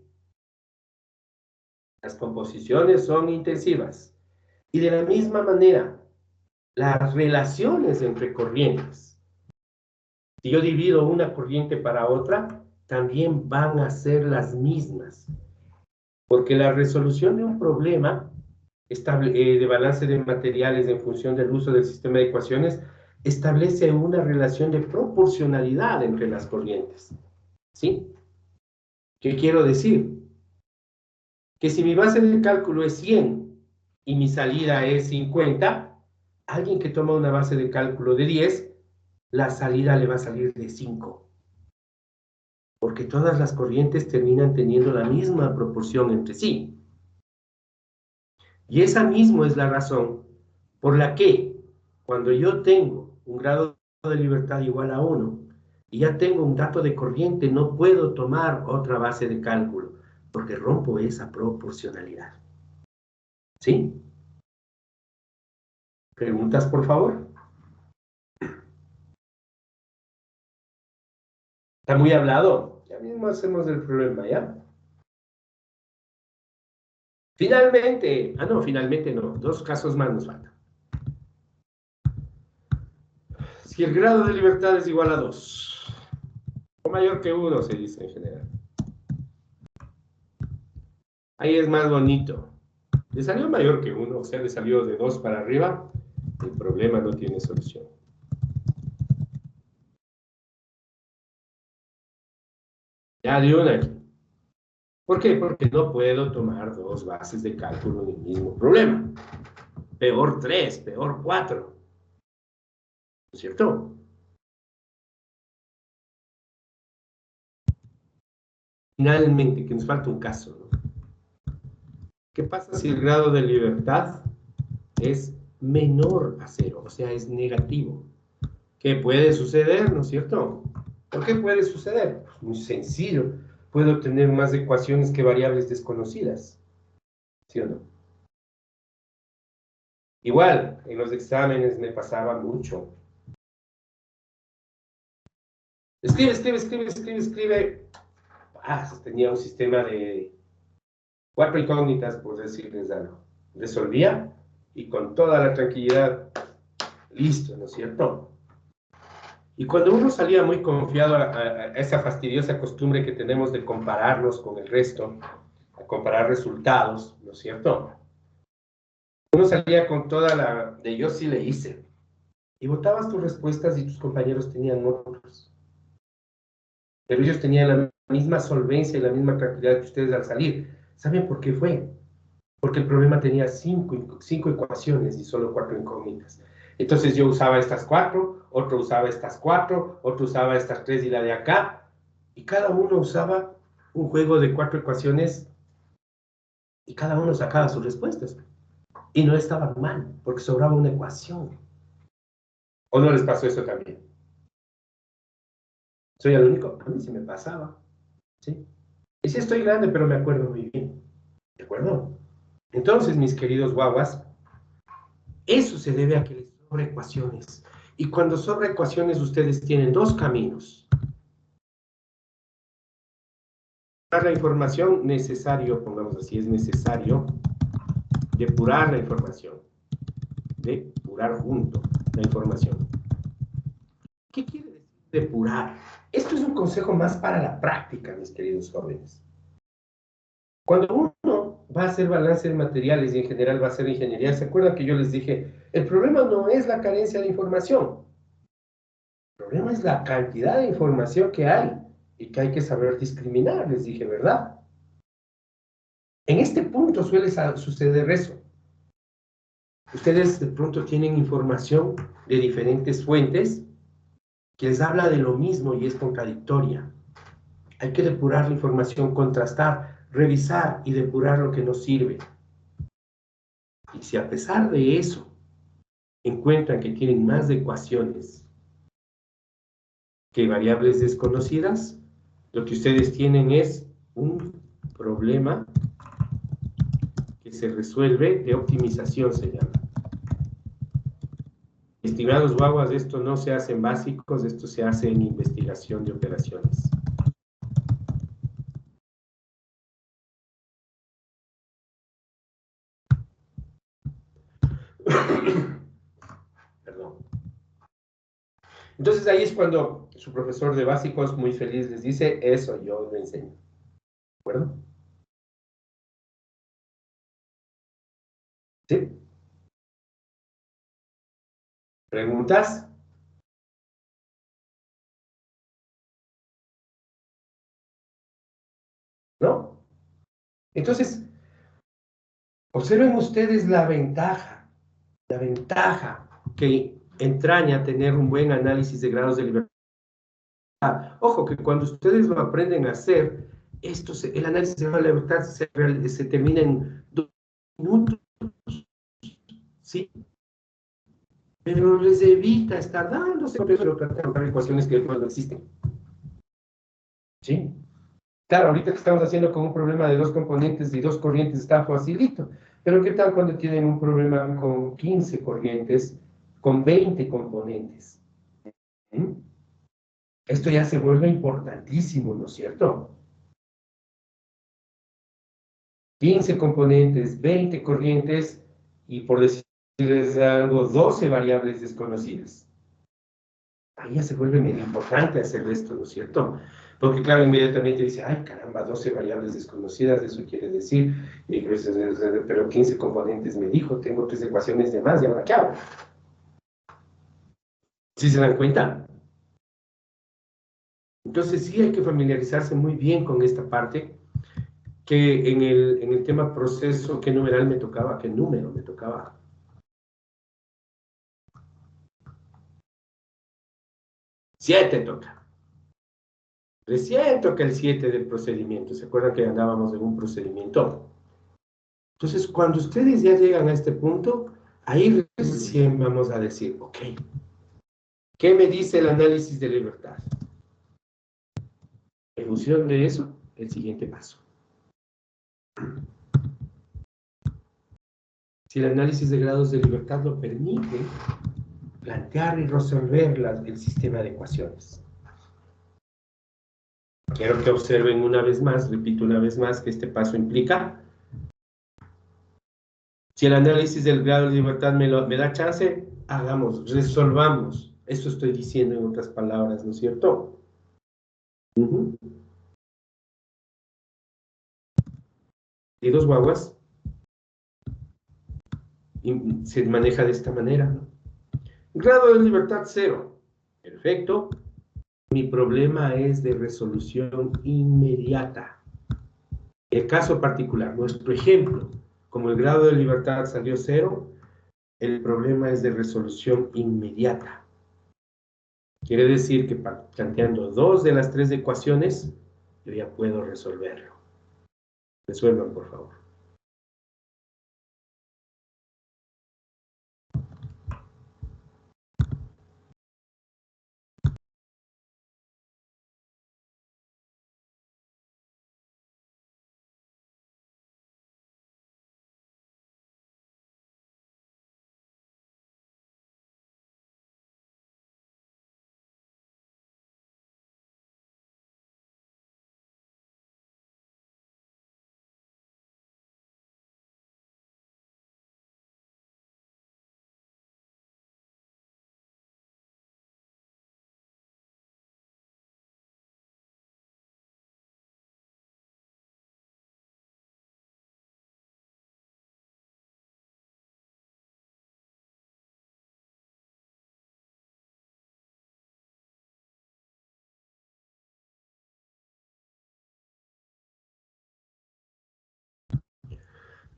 Las composiciones son intensivas. Y de la misma manera, las relaciones entre corrientes. Si yo divido una corriente para otra, también van a ser las mismas. Porque la resolución de un problema de balance de materiales en función del uso del sistema de ecuaciones establece una relación de proporcionalidad entre las corrientes. ¿Sí? ¿Qué quiero decir? Que si mi base de cálculo es 100 y mi salida es 50, alguien que toma una base de cálculo de 10, la salida le va a salir de 5. Porque todas las corrientes terminan teniendo la misma proporción entre sí. Y esa misma es la razón por la que cuando yo tengo un grado de libertad igual a 1 y ya tengo un dato de corriente, no puedo tomar otra base de cálculo porque rompo esa proporcionalidad. ¿Sí? ¿Preguntas, por favor? ¿Está muy hablado? Ya mismo hacemos el problema, ¿ya? Finalmente, no, finalmente no, 2 casos más nos faltan. Si el grado de libertad es igual a 2, o mayor que 1 se dice en general. Ahí es más bonito. Le salió mayor que 1, o sea, le salió de 2 para arriba, el problema no tiene solución. Ya de una aquí. ¿Por qué? Porque no puedo tomar 2 bases de cálculo en el mismo problema. Peor 3, peor 4. ¿No es cierto? Finalmente, que nos falta un caso, ¿no? ¿Qué pasa si el grado de libertad es menor a 0? O sea, es negativo. ¿Qué puede suceder? ¿No es cierto? ¿Por qué puede suceder? Pues muy sencillo. Puedo tener más ecuaciones que variables desconocidas. ¿Sí o no? Igual, en los exámenes me pasaba mucho. Escribe. Tenía un sistema de 4 incógnitas, por decirles algo. Resolvía y con toda la tranquilidad, listo, ¿no es cierto? Y cuando uno salía muy confiado a esa fastidiosa costumbre que tenemos de compararnos con el resto, a comparar resultados, ¿no es cierto? Uno salía con toda la de yo sí le hice. Y botabas tus respuestas y tus compañeros tenían otras. Pero ellos tenían la misma solvencia y la misma tranquilidad que ustedes al salir. ¿Saben por qué fue? Porque el problema tenía 5 ecuaciones y solo 4 incógnitas. Entonces yo usaba estas 4, otro usaba estas 4, otro usaba estas 3 y la de acá. Y cada uno usaba un juego de 4 ecuaciones y cada uno sacaba sus respuestas. Y no estaba mal, porque sobraba una ecuación. ¿O no les pasó eso también? ¿Soy el único? A mí sí me pasaba. ¿Sí? Y sí estoy grande, pero me acuerdo muy bien. ¿De acuerdo? Entonces, mis queridos guaguas, eso se debe a que les sobra ecuaciones. Y cuando sobra ecuaciones, ustedes tienen 2 caminos. La información necesario, pongamos así, es necesario depurar la información. Depurar junto la información. ¿Qué quiere decir depurar? Esto es un consejo más para la práctica, mis queridos jóvenes. Cuando uno va a hacer balance de materiales y en general va a hacer ingeniería, ¿se acuerdan que yo les dije? El problema no es la carencia de información. El problema es la cantidad de información que hay y que hay que saber discriminar, les dije, ¿verdad? En este punto suele suceder eso. Ustedes de pronto tienen información de diferentes fuentes que les habla de lo mismo y es contradictoria. Hay que depurar la información, contrastar, revisar y depurar lo que nos sirve. Y si a pesar de eso encuentran que tienen más de ecuaciones que variables desconocidas, lo que ustedes tienen es un Problema que se resuelve de optimización se llama. Estimados guaguas, esto no se hace en básicos, esto se hace en investigación de operaciones. Perdón. Entonces ahí es cuando su profesor de básicos muy feliz les dice, eso yo lo enseño. ¿De acuerdo? ¿Sí? ¿Preguntas? ¿No? Entonces, observen ustedes la ventaja que entraña tener un buen análisis de grados de libertad. Ojo, que cuando ustedes lo aprenden a hacer, el análisis de grados de libertad se termina en 2 minutos, ¿sí? Pero les evita estar dándose tratando de ecuaciones que no existen, ¿sí? Claro, ahorita que estamos haciendo con un problema de 2 componentes y 2 corrientes está facilito, pero ¿qué tal cuando tienen un problema con 15 corrientes, con 20 componentes? ¿Mm? Esto ya se vuelve importantísimo, ¿no es cierto? 15 componentes, 20 corrientes y por decirles algo, 12 variables desconocidas. Ahí ya se vuelve medio importante hacer esto, ¿no es cierto? Porque claro, inmediatamente dice, ay caramba, 12 variables desconocidas, eso quiere decir, pero 15 componentes me dijo, tengo 3 ecuaciones de más, ¿y ahora qué hago? ¿Sí se dan cuenta? Entonces sí hay que familiarizarse muy bien con esta parte, que en el tema proceso, ¿qué numeral me tocaba? ¿Qué número me tocaba? 7 toca. Recién toca el 7 del procedimiento. ¿Se acuerdan que andábamos en un procedimiento? Entonces, cuando ustedes ya llegan a este punto, ahí recién vamos a decir, ok, ¿qué me dice el análisis de libertad? En función de eso, el siguiente paso. Si el análisis de grados de libertad lo permite, plantear y resolver el sistema de ecuaciones. Quiero que observen una vez más, repito una vez más, que este paso implica, si el análisis del grado de libertad me da chance, hagamos, resolvamos. Eso estoy diciendo en otras palabras, ¿no es cierto? Y 2 guaguas, y se maneja de esta manera, ¿no? Grado de libertad 0. Perfecto. Mi problema es de resolución inmediata. El caso particular, nuestro ejemplo, como el grado de libertad salió 0, el problema es de resolución inmediata. Quiere decir que planteando 2 de las 3 ecuaciones, yo ya puedo resolverlo. Resuelvan, por favor.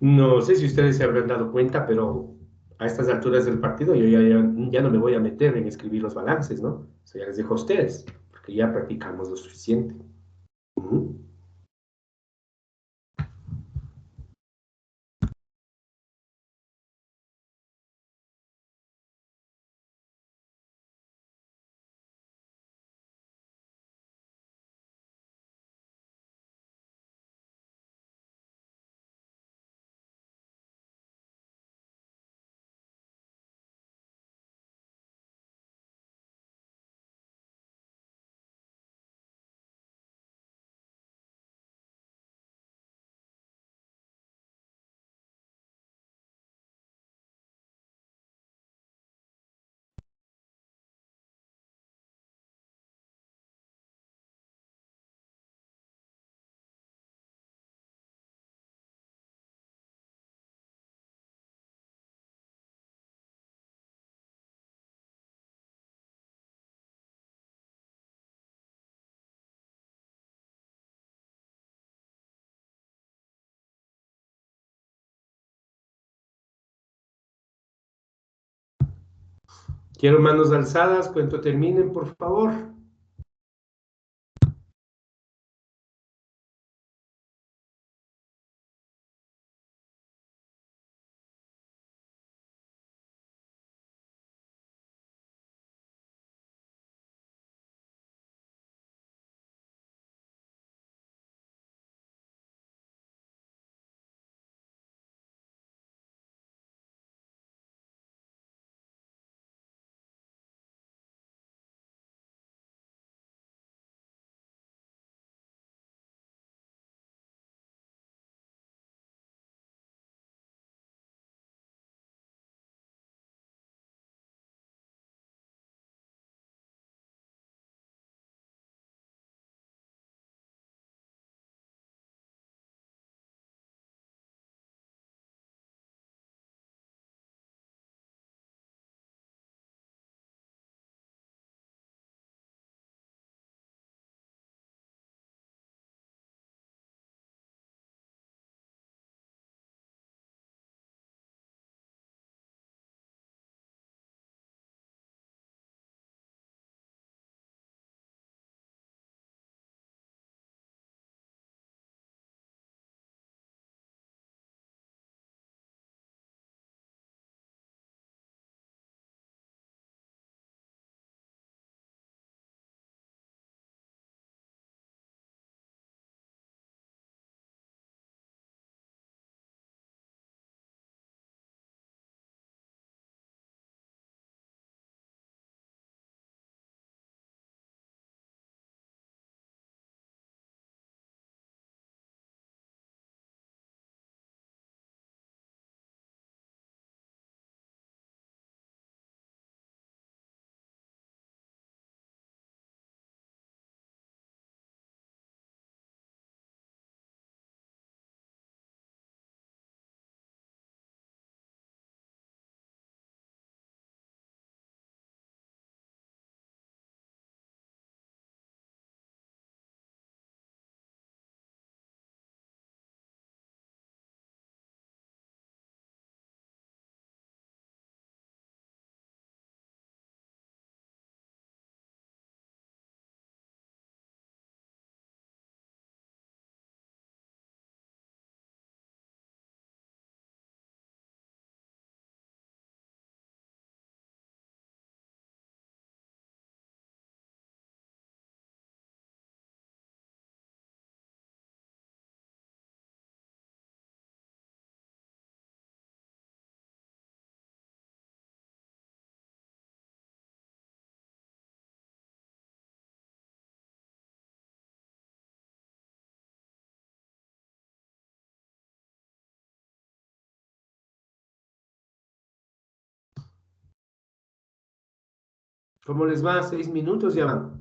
No sé si ustedes se habrán dado cuenta, pero a estas alturas del partido yo ya no me voy a meter en escribir los balances, ¿no? Eso ya les dejo a ustedes, porque ya practicamos lo suficiente. Quiero manos alzadas, cuento terminen, por favor. ¿Cómo les va? 6 minutos ya van.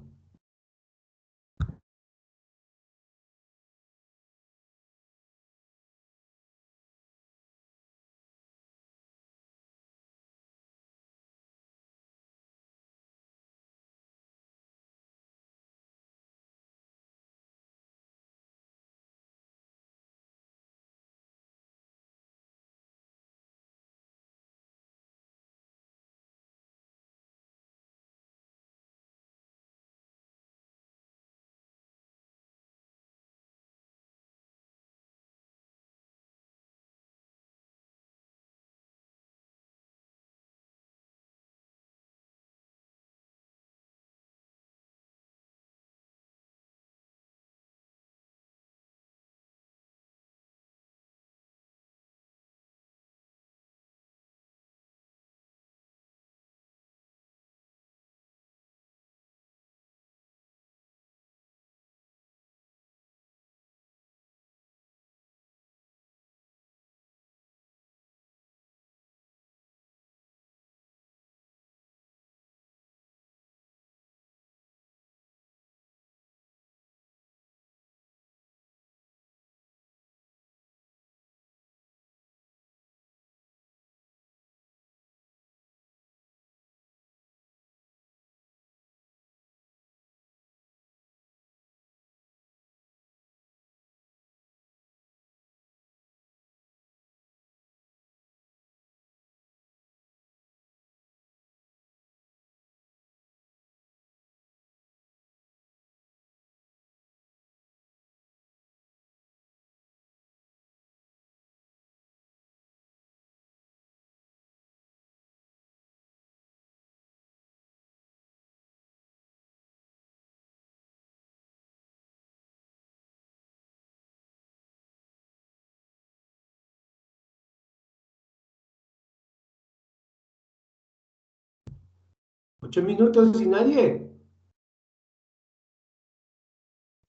8 minutos y nadie.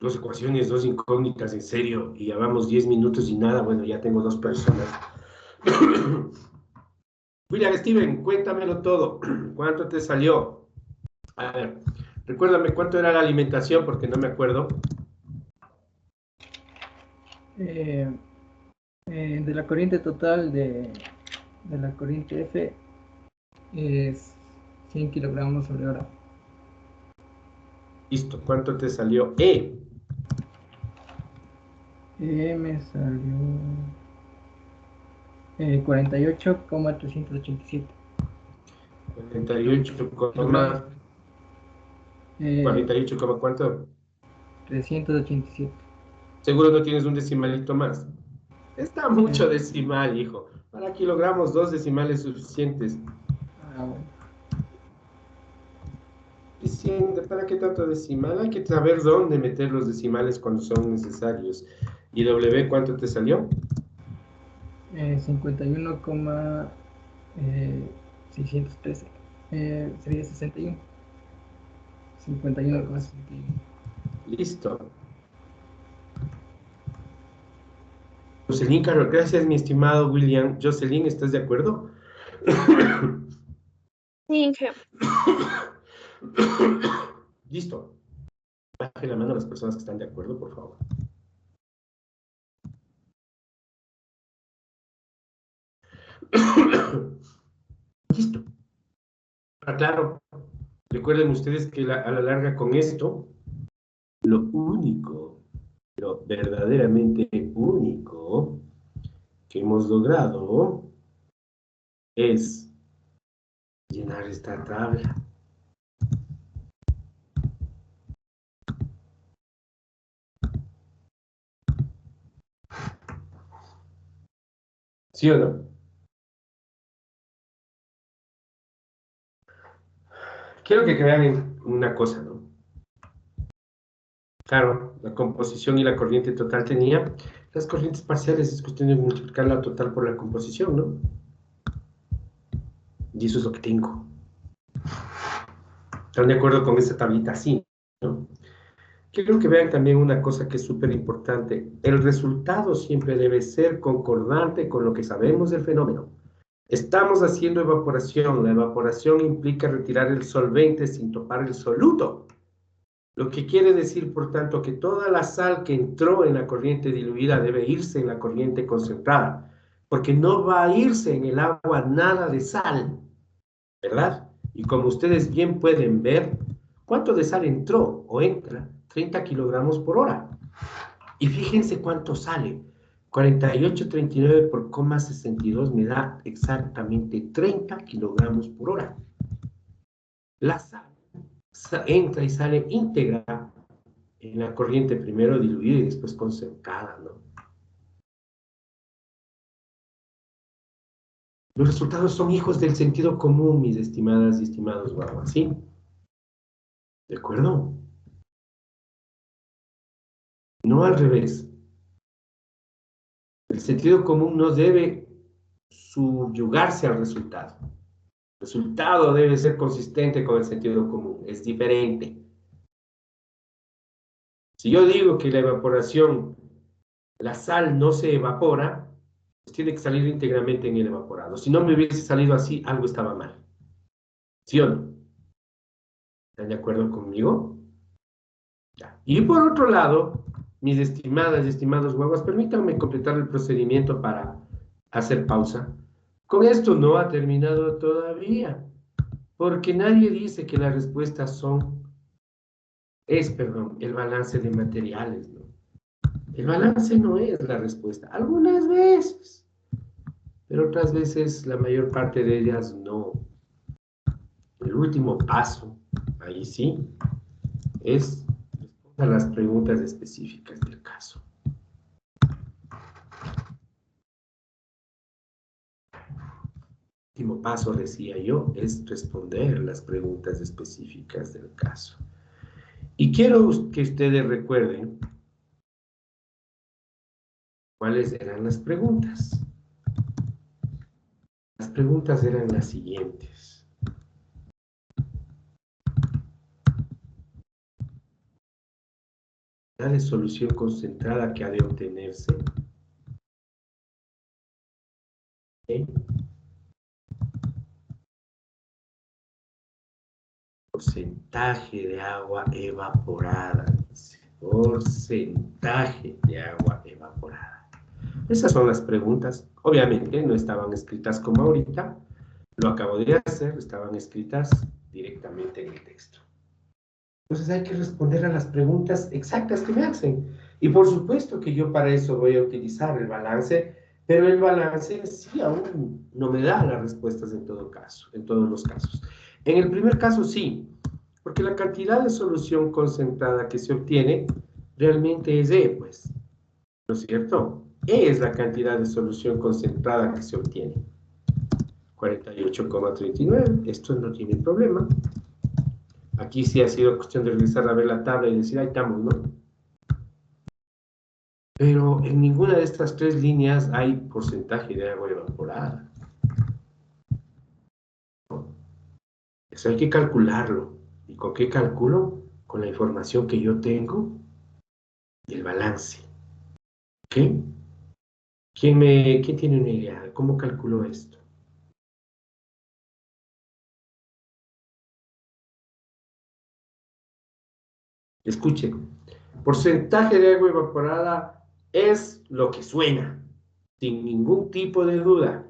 Dos ecuaciones, dos incógnitas, en serio. Y ya vamos 10 minutos y nada. Bueno, ya tengo 2 personas. William Steven, cuéntamelo todo. ¿Cuánto te salió? A ver, recuérdame cuánto era la alimentación, porque no me acuerdo. De la corriente total de la corriente F es 100 kilogramos sobre hora. Listo, ¿cuánto te salió E? Me salió 48,387. 48, Kilogramos. 48, ¿cuánto? 387. Seguro no tienes un decimalito más. Está mucho decimal, hijo. Para kilogramos, 2 decimales suficientes. Bueno. Diciendo, ¿para qué tanto decimal? Hay que saber dónde meter los decimales cuando son necesarios. ¿Y W cuánto te salió? 51,613. Sería 61. 51,61. Listo. Jocelyn Carol, gracias, mi estimado William. Jocelyn, ¿estás de acuerdo? Sí, Inge. Listo. Baje la mano a las personas que están de acuerdo, por favor. Listo. Claro. Recuerden ustedes que a la larga con esto, lo único, lo verdaderamente único que hemos logrado es llenar esta tabla. ¿Sí o no? Quiero que vean una cosa, ¿no? Claro, la composición y la corriente total tenía las corrientes parciales, es cuestión de multiplicar la total por la composición, ¿no? Y eso es lo que tengo. ¿Están de acuerdo con esta tablita? Sí, ¿no? Quiero que vean también una cosa que es súper importante. El resultado siempre debe ser concordante con lo que sabemos del fenómeno. Estamos haciendo evaporación. La evaporación implica retirar el solvente sin topar el soluto. Lo que quiere decir, por tanto, que toda la sal que entró en la corriente diluida debe irse en la corriente concentrada, porque no va a irse en el agua nada de sal, ¿verdad? Y como ustedes bien pueden ver, ¿cuánto de sal entró o entra? 30 kilogramos por hora. Y fíjense cuánto sale. 48,39 por 0,62 me da exactamente 30 kilogramos por hora. La sal entra y sale íntegra en la corriente, primero diluida y después concentrada, ¿no? Los resultados son hijos del sentido común, mis estimadas y estimados guaguas, ¿sí? ¿De acuerdo? No al revés. El sentido común no debe subyugarse al resultado. El resultado debe ser consistente con el sentido común. Es diferente. Si yo digo que la evaporación, la sal no se evapora, pues tiene que salir íntegramente en el evaporado. Si no me hubiese salido así, algo estaba mal. ¿Sí o no? ¿Están de acuerdo conmigo? Ya. Y por otro lado, mis estimadas y estimados guaguas, permítanme completar el procedimiento para hacer pausa. Con esto no ha terminado todavía, porque nadie dice que las respuestas el balance de materiales, ¿no? El balance no es la respuesta, algunas veces, pero otras veces, la mayor parte de ellas no. El último paso, ahí sí, es a las preguntas específicas del caso. El último paso, decía yo, es responder las preguntas específicas del caso. Y quiero que ustedes recuerden cuáles eran las preguntas. Las preguntas eran las siguientes. de solución concentrada que ha de obtenerse. ¿Ok? Porcentaje de agua evaporada, dice. Porcentaje de agua evaporada. Esas son las preguntas. Obviamente no estaban escritas como ahorita. Lo acabo de hacer, estaban escritas directamente en el texto. Entonces hay que responder a las preguntas exactas que me hacen. Y por supuesto que yo para eso voy a utilizar el balance, pero el balance sí aún no me da las respuestas en todo caso, en todos los casos. En el primer caso sí, porque la cantidad de solución concentrada que se obtiene realmente es E, pues, ¿no es cierto? E es la cantidad de solución concentrada que se obtiene. 48,39, esto no tiene problema. Aquí sí ha sido cuestión de regresar a ver la tabla y decir, ahí estamos, ¿no? Pero en ninguna de estas tres líneas hay porcentaje de agua evaporada. Eso hay que calcularlo. ¿Y con qué calculo? Con la información que yo tengo y el balance. ¿Ok? ¿Quién tiene una idea? ¿Cómo calculo esto? Escuchen. Porcentaje de agua evaporada es lo que suena, sin ningún tipo de duda.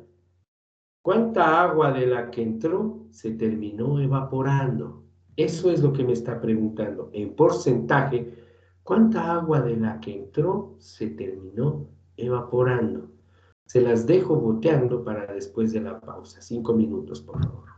¿Cuánta agua de la que entró se terminó evaporando? Eso es lo que me está preguntando. En porcentaje, ¿cuánta agua de la que entró se terminó evaporando? Se las dejo boteando para después de la pausa. 5 minutos, por favor.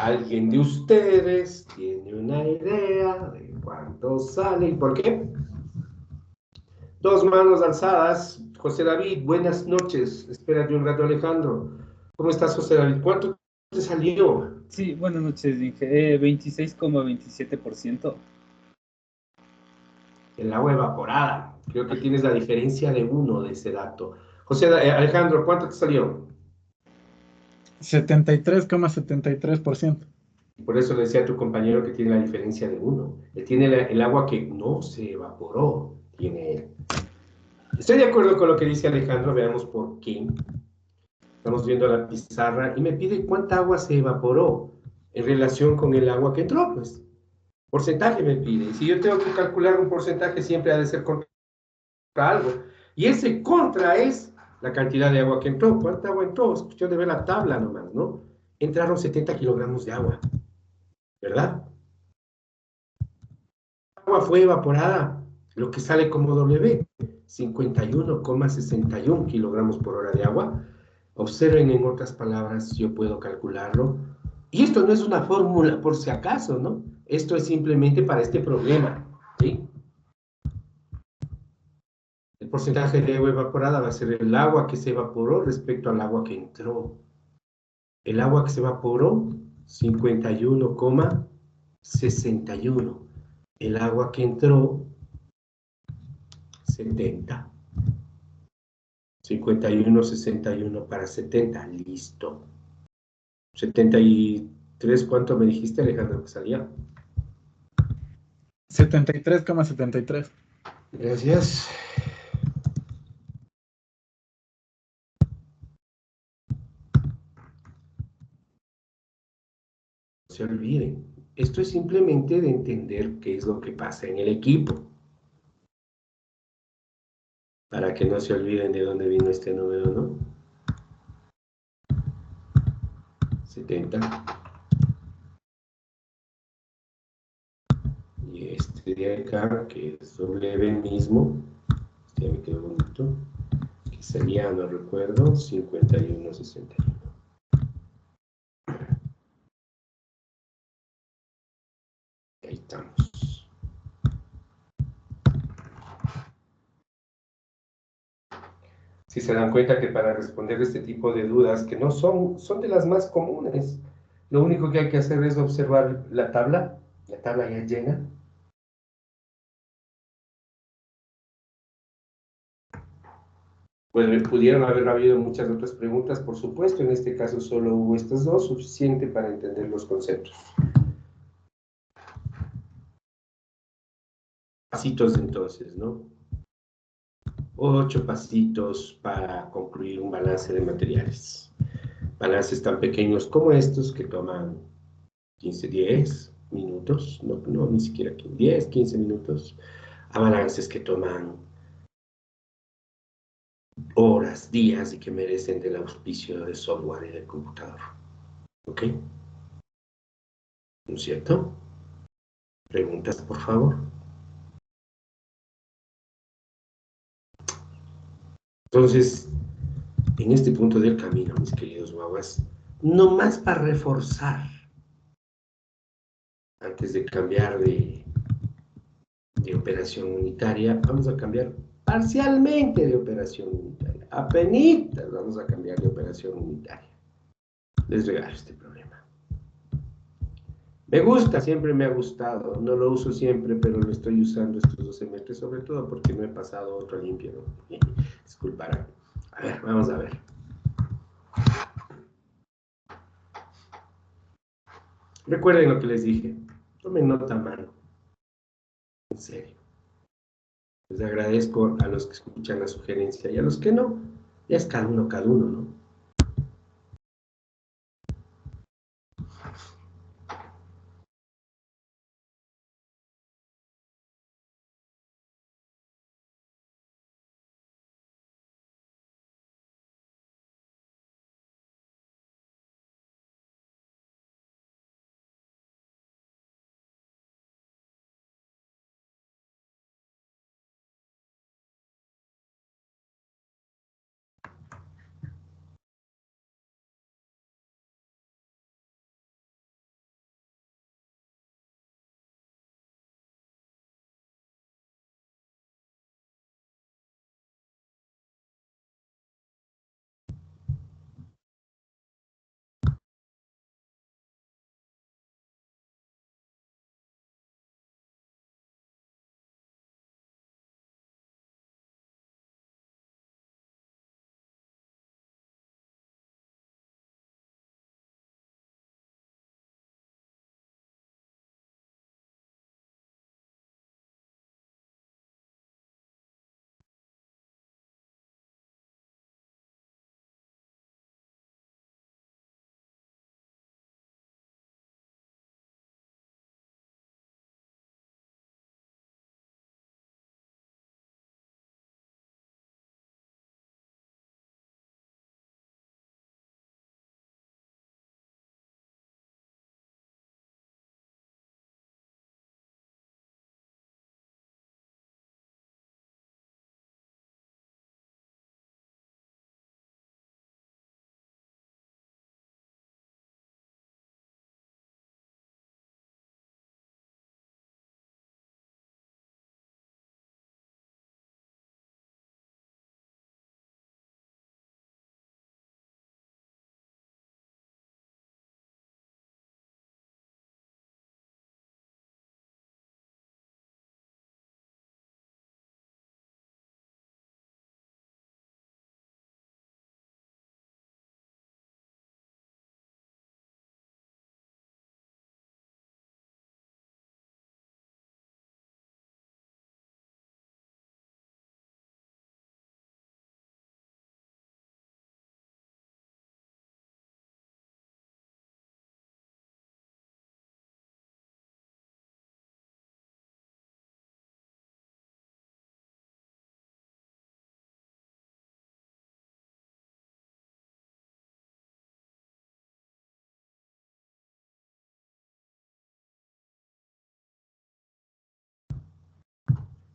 ¿Alguien de ustedes tiene una idea de cuánto sale y por qué? Dos manos alzadas. José David, buenas noches. Espérate un rato, Alejandro. ¿Cómo estás, José David? ¿Cuánto te salió? Sí, buenas noches, Inge. 26,27%. El agua evaporada. Creo que tienes la diferencia de uno de ese dato. Alejandro, ¿cuánto te salió? 73,73%. Por eso le decía a tu compañero que tiene la diferencia de uno. Él tiene el agua que no se evaporó. Estoy de acuerdo con lo que dice Alejandro. Veamos por qué. Estamos viendo la pizarra y me pide cuánta agua se evaporó en relación con el agua que entró, pues. Porcentaje me pide. Y si yo tengo que calcular un porcentaje, siempre ha de ser contra algo. Y ese contra es la cantidad de agua que entró. ¿Cuánta agua entró? Es cuestión de ver la tabla nomás, ¿no? Entraron 70 kilogramos de agua, ¿verdad? El agua fue evaporada, lo que sale como W, 51,61 kilogramos por hora de agua. Observen, en otras palabras, yo puedo calcularlo. Y esto no es una fórmula por si acaso, ¿no? Esto es simplemente para este problema, ¿sí? El porcentaje de agua evaporada va a ser el agua que se evaporó respecto al agua que entró. El agua que se evaporó, 51,61. El agua que entró, 70. 51,61 para 70, listo. 73, ¿cuánto me dijiste, Alejandro, que salía? 73,73. Gracias. No se olviden, esto es simplemente de entender qué es lo que pasa en el equipo. Para que no se olviden de dónde vino este número, ¿no? 70. Y este de acá, que es W mismo, este ya me quedó bonito, que sería, no recuerdo, 51,61. Ahí estamos. Si se dan cuenta que para responder este tipo de dudas, que no son de las más comunes, lo único que hay que hacer es observar la tabla ya llena. Bueno, pudieron haber habido muchas otras preguntas, por supuesto, en este caso solo hubo estas dos, suficiente para entender los conceptos. Pasitos entonces, ¿no? 8 pasitos para concluir un balance de materiales. Balances tan pequeños como estos que toman 10 minutos, no, ni siquiera 10, 15 minutos, a balances que toman horas, días y que merecen del auspicio de software y del computador. ¿Ok? ¿No es cierto? ¿Preguntas, por favor? Entonces, en este punto del camino, mis queridos guaguas, no más para reforzar, antes de cambiar de operación unitaria, vamos a cambiar parcialmente de operación unitaria. Apenitas vamos a cambiar de operación unitaria. Les regalo este problema. Me gusta, siempre me ha gustado. No lo uso siempre, pero lo estoy usando estos 2 semestres, sobre todo porque no he pasado otro limpio, ¿no? Disculparán. A ver, vamos a ver. Recuerden lo que les dije. Tomen nota a mano. En serio. Les agradezco a los que escuchan la sugerencia y a los que no. Ya es cada uno, ¿no?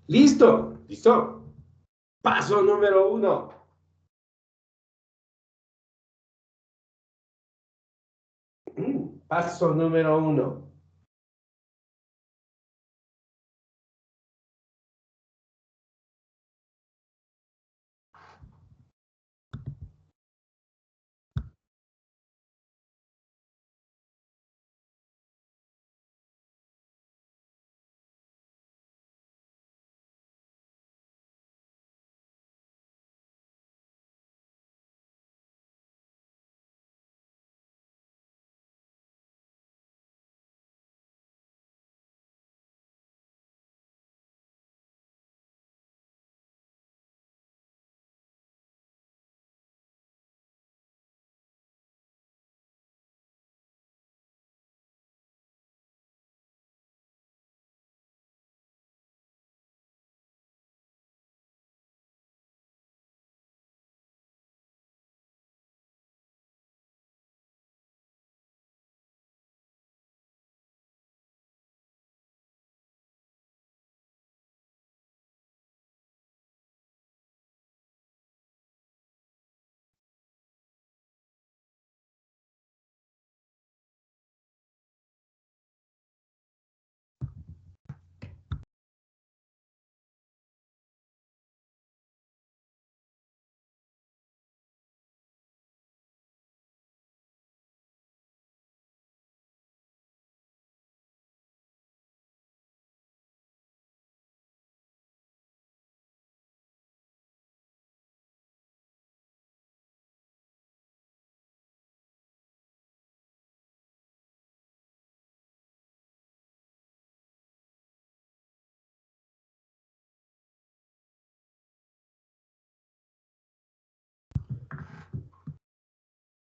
¿Listo? ¿Listo? Paso número 1. Paso número 1.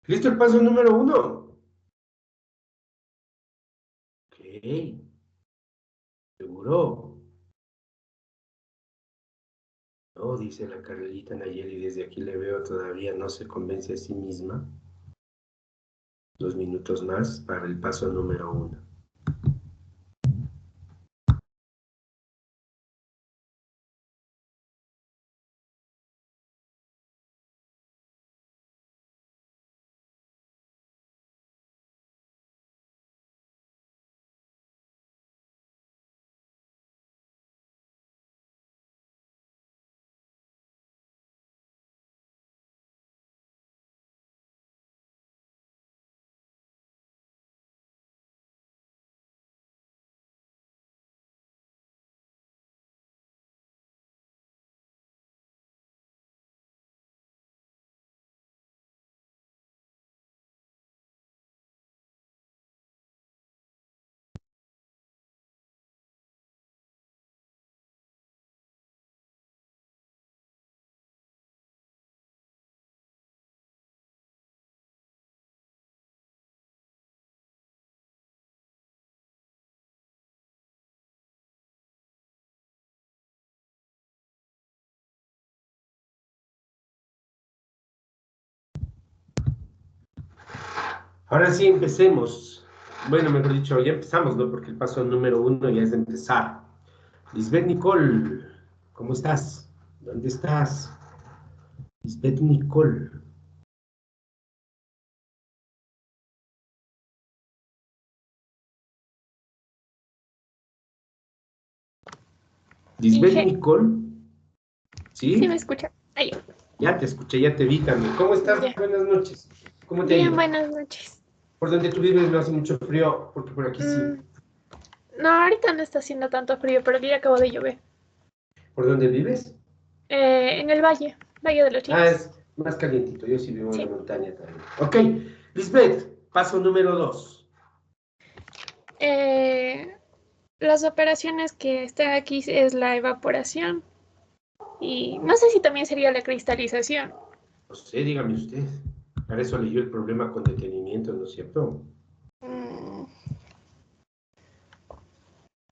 ¿Listo el paso número 1? Ok. ¿Seguro? No, dice la Carlita Nayeli, desde aquí le veo todavía no se convence a sí misma. 2 minutos más para el paso número 1. Ahora sí, empecemos. Bueno, mejor dicho, ya empezamos, ¿no? Porque el paso número 1 ya es de empezar. Lisbeth Nicole, ¿cómo estás? ¿Dónde estás? Lisbeth Nicole. Lisbeth Inge. Nicole. ¿Sí? Sí, me escucha. Ahí. Ya te escuché, ya te vi también. ¿Cómo estás? Ya. Buenas noches. ¿Cómo te ha Bien, ido? buenas noches. Por donde tú vives no hace mucho frío, porque por aquí sí. No, ahorita no está haciendo tanto frío, pero el día acabó de llover. ¿Por dónde vives? En el Valle de los Ah, Chicos. es más calientito. Yo sí vivo en Sí. la montaña también. Ok, Lisbeth, paso número 2. Las operaciones que están aquí es la evaporación. Y no sé si también sería la cristalización. No sé, dígame usted. Para eso leyó el problema con detenimiento, ¿no es cierto?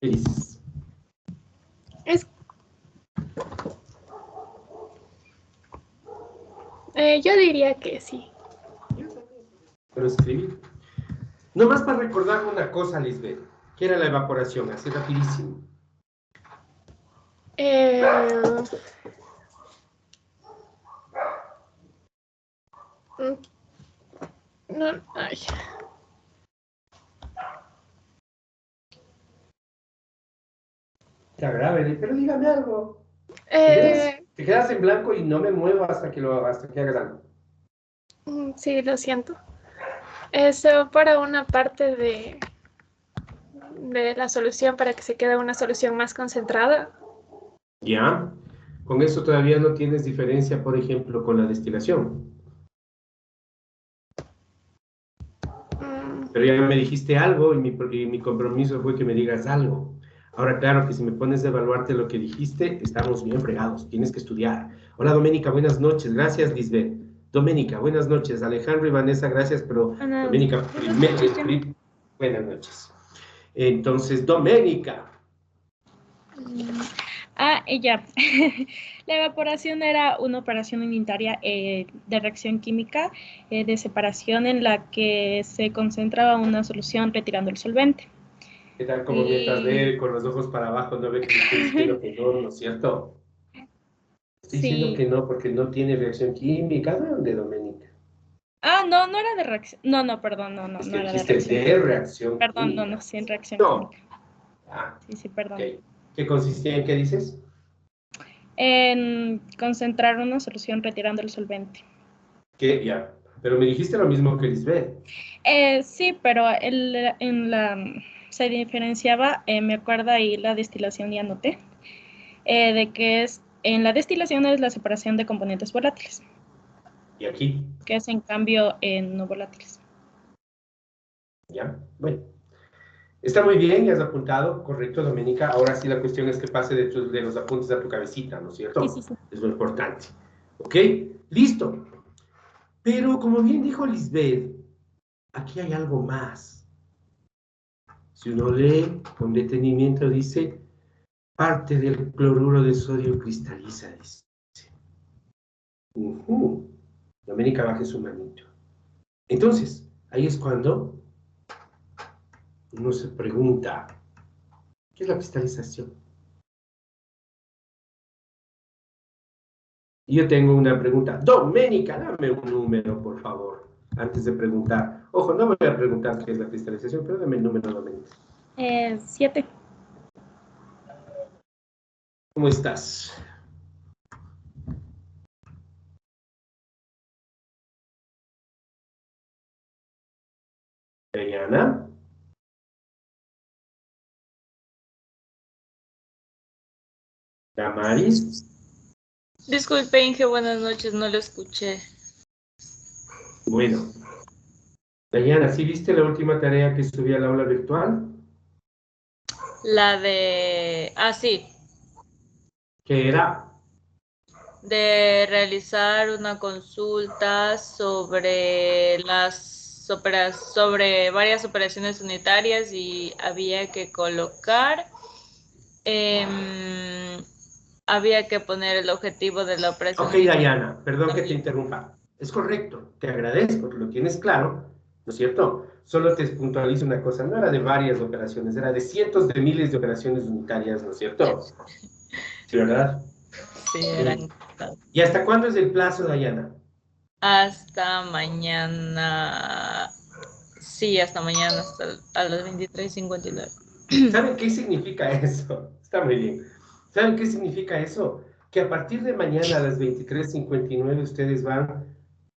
¿Qué dices? Yo diría que sí. Pero escribir. Nomás para recordar una cosa, Lisbeth. ¿Qué era la evaporación? Así rapidísimo. No, ay. Está grave, pero dígame algo. Te quedas en blanco y no me muevo hasta que hagas algo. Sí, lo siento. Se va para una parte de la solución para que se quede una solución más concentrada. Ya. Con eso todavía no tienes diferencia, por ejemplo, con la destilación. Pero ya me dijiste algo y mi compromiso fue que me digas algo. Ahora, claro que si me pones a evaluarte lo que dijiste, estamos bien fregados. Tienes que estudiar. Hola, Doménica, buenas noches. Gracias, Lisbeth. Doménica, buenas noches. Alejandro y Vanessa, gracias, pero Doménica, buenas noches. Entonces, Doménica. Ella. La evaporación era una operación unitaria de reacción química de separación en la que se concentraba una solución retirando el solvente. ¿Qué tal? Como mientras ve con los ojos para abajo, no ve que estoy diciendo que no, ¿no es cierto? Estoy diciendo que no, porque no tiene reacción química. ¿De dónde, Doménica? No, no era de reacción. No, perdón, no Es que era dijiste de reacción Perdón, química. no, sin reacción química. Sí, perdón. Okay. ¿Qué consistía en qué dices? En concentrar una solución retirando el solvente. ¿Qué? Ya. Pero me dijiste lo mismo que Lisbeth. Sí, pero se diferenciaba, me acuerdo ahí la destilación y anoté, de que en la destilación es la separación de componentes volátiles. ¿Y aquí? Que es en cambio no volátiles. Ya, bueno. Está muy bien, ya has apuntado, correcto, Doménica. Ahora sí la cuestión es que pase de los apuntes a tu cabecita, ¿no es cierto? Sí. Es lo importante. ¿Ok? Listo. Pero como bien dijo Lisbeth, aquí hay algo más. Si uno lee con detenimiento, dice, parte del cloruro de sodio cristaliza, dice. Doménica, baje su manito. Entonces, ahí es cuando uno se pregunta, ¿qué es la cristalización? Y yo tengo una pregunta. Doménica, dame un número, por favor, antes de preguntar. Ojo, no voy a preguntar qué es la cristalización, pero dame el número, Doménica. 7. ¿Cómo estás? Diana. Damaris. Disculpe, Inge, buenas noches, no lo escuché. Bueno. Diana, ¿sí viste la última tarea que subí al aula virtual? La de... sí. ¿Qué era? De realizar una consulta sobre sobre varias operaciones unitarias y había que colocar, había que poner el objetivo de la operación. Ok, Diana, perdón que te interrumpa. Es correcto, te agradezco, lo tienes claro, ¿no es cierto? Solo te puntualizo una cosa, no era de varias operaciones, era de cientos de miles de operaciones unitarias, ¿no es cierto? Sí, ¿verdad? Sí, eran... ¿Y hasta cuándo es el plazo, Diana? Hasta mañana. Sí, hasta mañana, hasta a las 23:59. ¿Saben qué significa eso? Está muy bien. ¿Saben qué significa eso? Que a partir de mañana a las 23:59 ustedes van,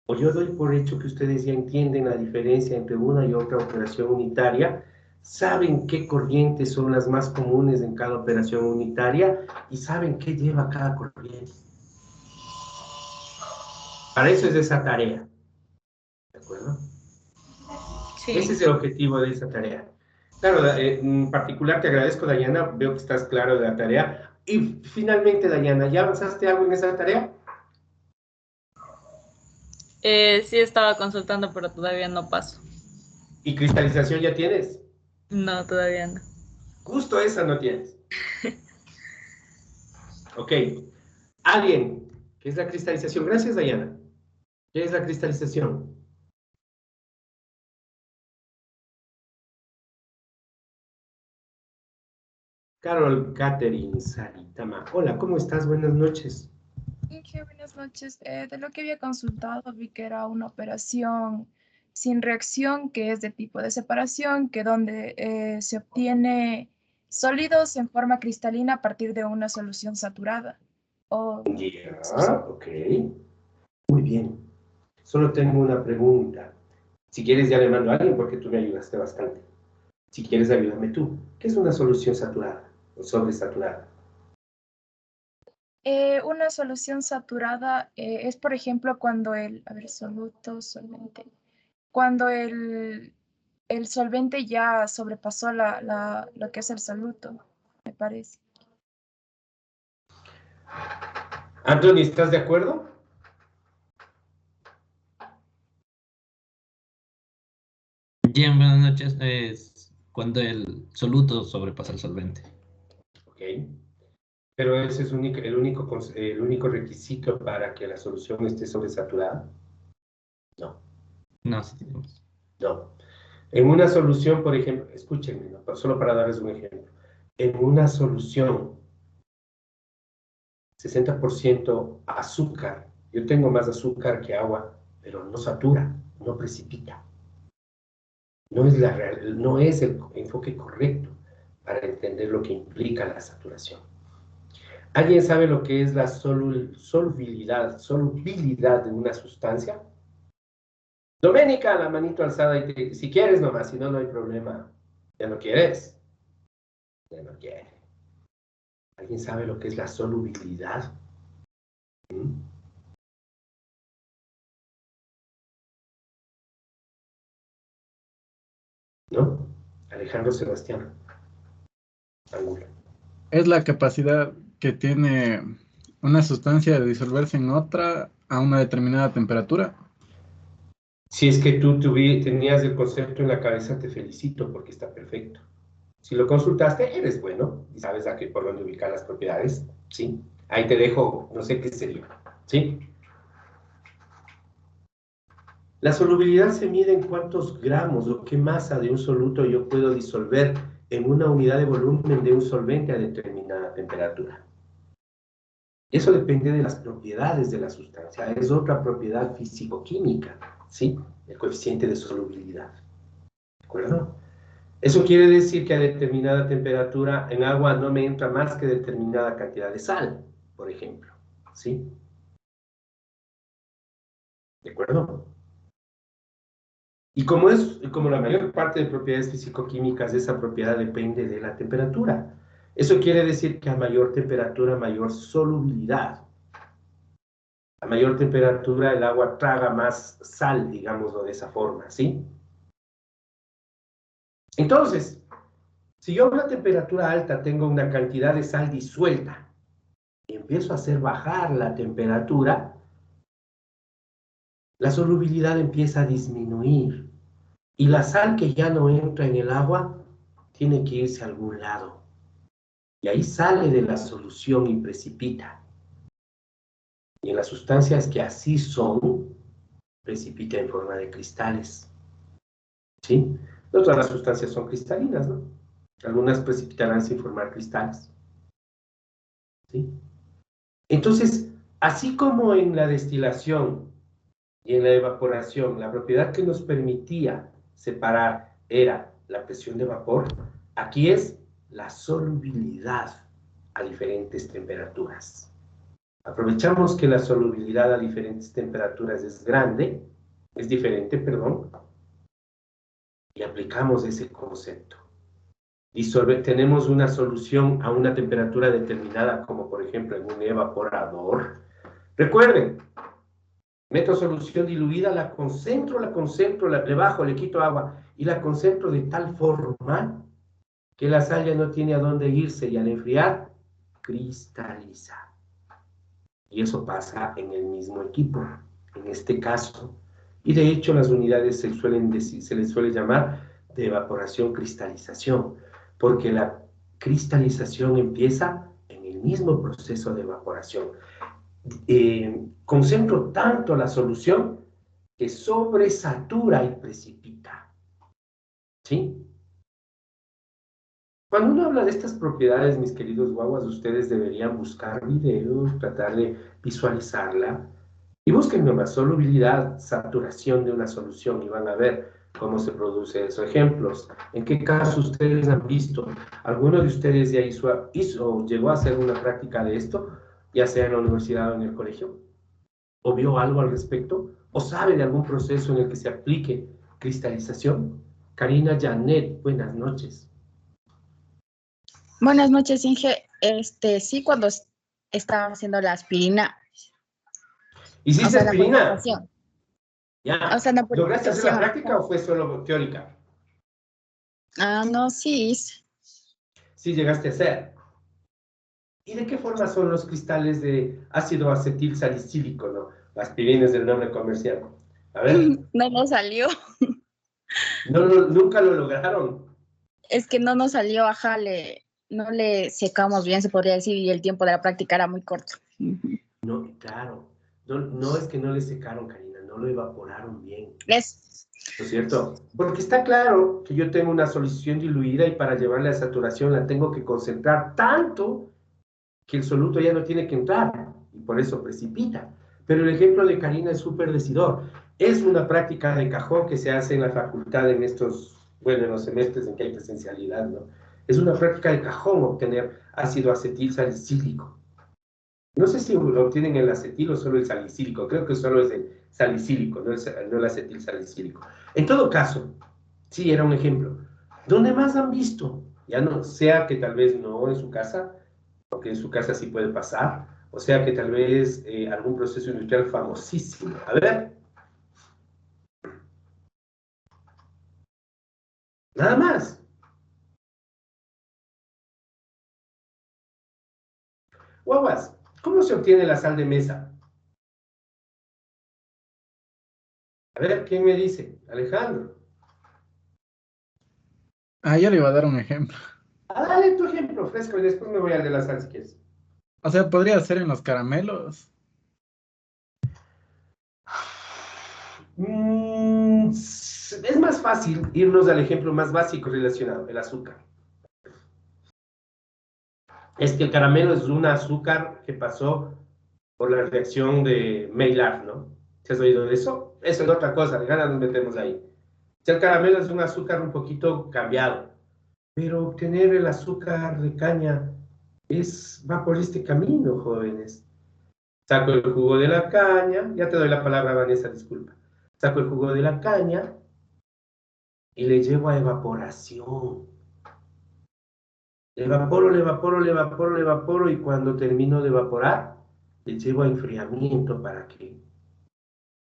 o yo doy por hecho que ustedes ya entienden la diferencia entre una y otra operación unitaria, saben qué corrientes son las más comunes en cada operación unitaria y saben qué lleva cada corriente. Para eso es esa tarea. ¿De acuerdo? Sí. Ese es el objetivo de esa tarea. Claro, en particular te agradezco, Dayana, veo que estás claro de la tarea. Y finalmente, Dayana, ¿ya avanzaste algo en esa tarea? Sí estaba consultando, pero todavía no paso. ¿Y cristalización ya tienes? No, todavía no. Justo esa no tienes. Ok. ¿Alguien? ¿Qué es la cristalización? Gracias, Dayana. ¿Qué es la cristalización? Carol Catherine Saritama. Hola, ¿cómo estás? Buenas noches. Inge, buenas noches. De lo que había consultado, vi que era una operación sin reacción, que es de tipo de separación, que donde se obtiene sólidos en forma cristalina a partir de una solución saturada. Ya, ok. Muy bien. Solo tengo una pregunta. Si quieres ya le mando a alguien porque tú me ayudaste bastante. Si quieres, ayúdame tú. ¿Qué es una solución saturada o sobresaturada? Una solución saturada es, por ejemplo, cuando soluto, solvente. Cuando el solvente ya sobrepasó lo que es el soluto, me parece. Anthony, ¿estás de acuerdo? Bien, buenas noches. Es cuando el soluto sobrepasa el solvente. Ok. Pero ese es el único requisito para que la solución esté sobresaturada. No. No, sí tenemos. No. En una solución, por ejemplo, escúchenme, ¿no? Solo para darles un ejemplo. En una solución, 60% azúcar. Yo tengo más azúcar que agua, pero no satura, no precipita. No es el enfoque correcto para entender lo que implica la saturación. ¿Alguien sabe lo que es la solubilidad de una sustancia? Doménica, la manito alzada, y si quieres nomás, si no, no hay problema. ¿Ya no quieres? Ya no quiere. ¿Alguien sabe lo que es la solubilidad? ¿Mm? ¿No? Alejandro Sebastián. Angulo. Es la capacidad que tiene una sustancia de disolverse en otra a una determinada temperatura. Si es que tú tenías el concepto en la cabeza, te felicito porque está perfecto. Si lo consultaste, eres bueno y sabes por dónde ubicar las propiedades, ¿sí? Ahí te dejo, no sé qué sería, ¿sí? La solubilidad se mide en cuántos gramos o qué masa de un soluto yo puedo disolver en una unidad de volumen de un solvente a determinada temperatura. Eso depende de las propiedades de la sustancia. Es otra propiedad físico-química, ¿sí? El coeficiente de solubilidad. ¿De acuerdo? Eso quiere decir que a determinada temperatura en agua no me entra más que determinada cantidad de sal, por ejemplo, ¿sí? ¿De acuerdo? Y como la mayor parte de propiedades físico-químicas, esa propiedad depende de la temperatura. Eso quiere decir que a mayor temperatura, mayor solubilidad. A mayor temperatura, el agua traga más sal, digámoslo de esa forma, ¿sí? Entonces, si yo a una temperatura alta tengo una cantidad de sal disuelta y empiezo a hacer bajar la temperatura, la solubilidad empieza a disminuir. Y la sal que ya no entra en el agua tiene que irse a algún lado. Y ahí sale de la solución y precipita. Y en las sustancias que así son, precipita en forma de cristales. ¿Sí? No todas las sustancias son cristalinas, ¿no? Algunas precipitarán sin formar cristales. ¿Sí? Entonces, así como en la destilación y en la evaporación, la propiedad que nos permitía separar era la presión de vapor, aquí es la solubilidad a diferentes temperaturas. Aprovechamos que la solubilidad a diferentes temperaturas es diferente, y aplicamos ese concepto. Tenemos una solución a una temperatura determinada, como por ejemplo en un evaporador. Recuerden, meto solución diluida, la concentro, le bajo, le quito agua y la concentro de tal forma que la sal ya no tiene a dónde irse y al enfriar, cristaliza. Y eso pasa en el mismo equipo, en este caso. Y de hecho las unidades se les suele llamar de evaporación cristalización, porque la cristalización empieza en el mismo proceso de evaporación. Concentro tanto la solución que sobresatura y precipita. ¿Sí? Cuando uno habla de estas propiedades, mis queridos guaguas, ustedes deberían buscar videos, tratar de visualizarla y busquen nomás solubilidad, saturación de una solución y van a ver cómo se produce eso. Ejemplos, ¿en qué caso ustedes han visto? ¿Alguno de ustedes ya llegó a hacer una práctica de esto, ya sea en la universidad o en el colegio? ¿O vio algo al respecto? ¿O sabe de algún proceso en el que se aplique cristalización? Karina Janet, buenas noches. Buenas noches, Inge. Sí, cuando estaba haciendo la aspirina. ¿Hiciste aspirina? Ya. O sea, ¿lograste hacer la práctica o fue solo teórica? Ah, no, sí. Sí, llegaste a hacer. ¿Y de qué forma son los cristales de ácido acetil salicílico, no? Aspirina es el nombre comercial. A ver. No nos salió. Nunca lo lograron. Es que no nos salió, ajá, no le secamos bien, se podría decir, y el tiempo de la práctica era muy corto. No, claro. No es que no le secaron, Karina, no lo evaporaron bien. ¿No es cierto? Porque está claro que yo tengo una solución diluida y para llevarla a saturación la tengo que concentrar tanto que el soluto ya no tiene que entrar y por eso precipita. Pero el ejemplo de Karina es súper decidor. Es una práctica de cajón que se hace en la facultad en en los semestres en que hay presencialidad, ¿no? Es una práctica de cajón obtener ácido acetil salicílico. No sé si lo obtienen el acetil o solo el salicílico. Creo que solo es el salicílico, no el acetil salicílico. En todo caso, sí, era un ejemplo. ¿Dónde más han visto? Ya no sea que tal vez no en su casa, porque en su casa sí puede pasar, o sea que tal vez algún proceso industrial famosísimo. A ver. Nada más. Guaguas, ¿cómo se obtiene la sal de mesa? A ver, ¿quién me dice? Alejandro. Yo le iba a dar un ejemplo. Dale tu ejemplo fresco y después me voy al de la sal si quieres. O sea, podría ser en los caramelos. Es más fácil irnos al ejemplo más básico relacionado, el azúcar. Es que el caramelo es un azúcar que pasó por la reacción de Maillard, ¿no? ¿Te has oído de eso? Eso es otra cosa, de ganas nos metemos ahí. El caramelo es un azúcar un poquito cambiado, pero obtener el azúcar de caña va por este camino, jóvenes. Saco el jugo de la caña, ya te doy la palabra, Vanessa, disculpa. Saco el jugo de la caña y le llevo a evaporación. Le evaporo, le evaporo, le evaporo, le evaporo y cuando termino de evaporar, le llevo a enfriamiento para que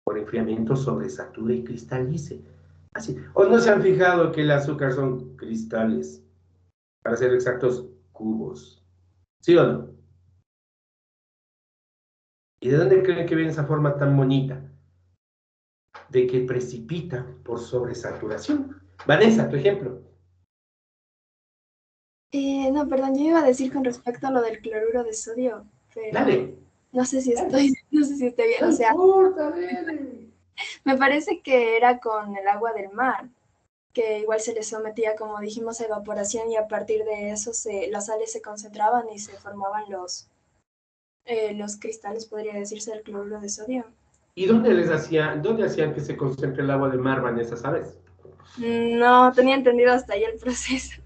por enfriamiento sobresature y cristalice. Así. ¿O no se han fijado que el azúcar son cristales? Para ser exactos, cubos. ¿Sí o no? ¿Y de dónde creen que viene esa forma tan bonita? De que precipita por sobresaturación. Vanessa, tu ejemplo. No, perdón, yo iba a decir con respecto a lo del cloruro de sodio, pero Dale. no sé si estoy bien, o sea, me parece que era con el agua del mar, que igual se le sometía, como dijimos, a evaporación y a partir de eso las sales se concentraban y se formaban los cristales, podría decirse, del cloruro de sodio. ¿Y dónde hacían que se concentre el agua del mar, Vanessa, sabes? No tenía entendido hasta ahí el proceso.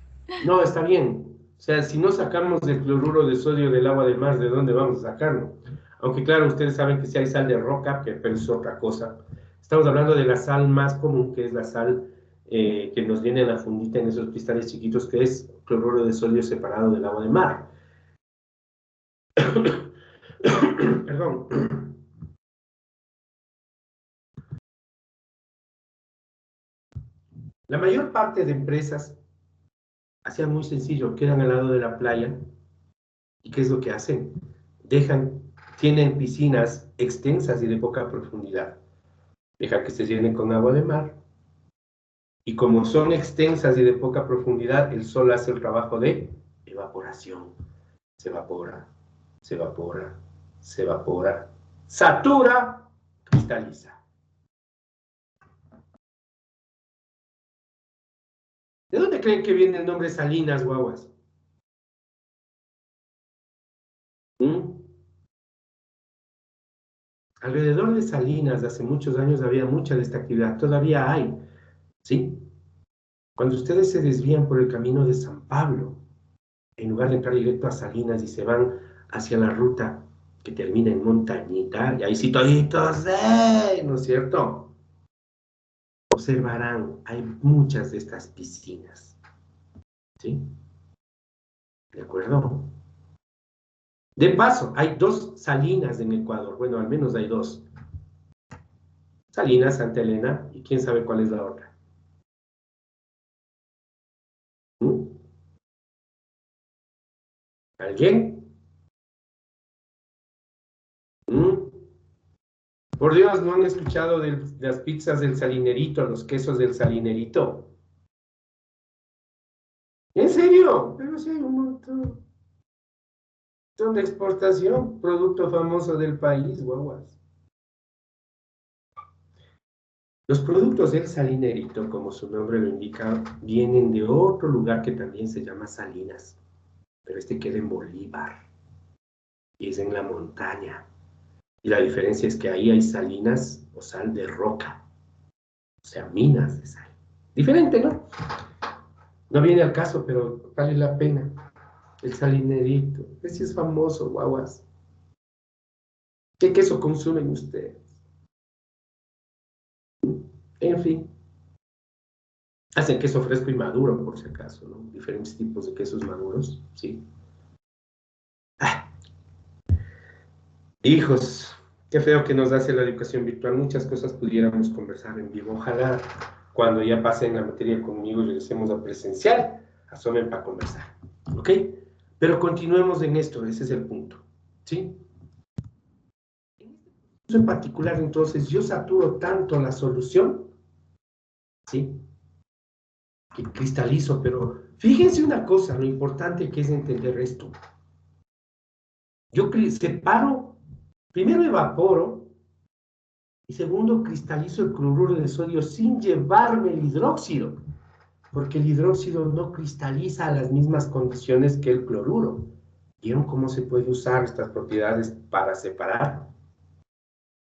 No, está bien. O sea, si no sacamos el cloruro de sodio del agua del mar, ¿de dónde vamos a sacarlo? Aunque claro, ustedes saben que si hay sal de roca, pero es otra cosa. Estamos hablando de la sal más común, que es la sal que nos viene en la fundita en esos cristales chiquitos, que es cloruro de sodio separado del agua del mar. Perdón. La mayor parte de empresas hacían muy sencillo, quedan al lado de la playa, ¿y qué es lo que hacen? Tienen piscinas extensas y de poca profundidad. Dejan que se llenen con agua de mar. Y como son extensas y de poca profundidad, el sol hace el trabajo de evaporación. Se evapora, se evapora, se evapora, satura, cristaliza. ¿De dónde dónde creen que viene el nombre Salinas, guaguas? Alrededor de Salinas, hace muchos años había mucha de esta actividad, todavía hay, ¿sí? Cuando ustedes se desvían por el camino de San Pablo, en lugar de entrar directo a Salinas y se van hacia la ruta que termina en Montañita, y ahí sí toditos, ¿no es cierto? Observarán, hay muchas de estas piscinas, ¿sí? ¿De acuerdo? De paso, hay 2 salinas en Ecuador, bueno, al menos hay 2. Salinas, Santa Elena, y quién sabe cuál es la otra. ¿Alguien? Por Dios, ¿no han escuchado de las pizzas del Salinerito, los quesos del Salinerito? ¿En serio? Pero sí hay un montón. Son de exportación, producto famoso del país, guaguas. Los productos del Salinerito, como su nombre lo indica, vienen de otro lugar que también se llama Salinas, pero este queda en Bolívar y es en la montaña. Y la diferencia es que ahí hay salinas o sal de roca, o sea, minas de sal. Diferente, ¿no? No viene al caso, pero vale la pena. El Salinerito, ese es famoso, guaguas. ¿Qué queso consumen ustedes? En fin. Hacen queso fresco y maduro, por si acaso, ¿no? Diferentes tipos de quesos maduros, ¿sí? Hijos, qué feo que nos hace la educación virtual. Muchas cosas pudiéramos conversar en vivo. Ojalá cuando ya pasen la materia conmigo y regresemos a presencial, asomen para conversar, ¿ok? Pero continuemos en esto, ese es el punto, ¿sí? En particular, entonces, yo saturo tanto la solución, ¿sí? Que cristalizo, pero fíjense una cosa, lo importante que es entender esto. Yo separo, primero evaporo, y segundo cristalizo el cloruro de sodio sin llevarme el hidróxido, porque el hidróxido no cristaliza a las mismas condiciones que el cloruro. ¿Vieron cómo se puede usar estas propiedades para separar?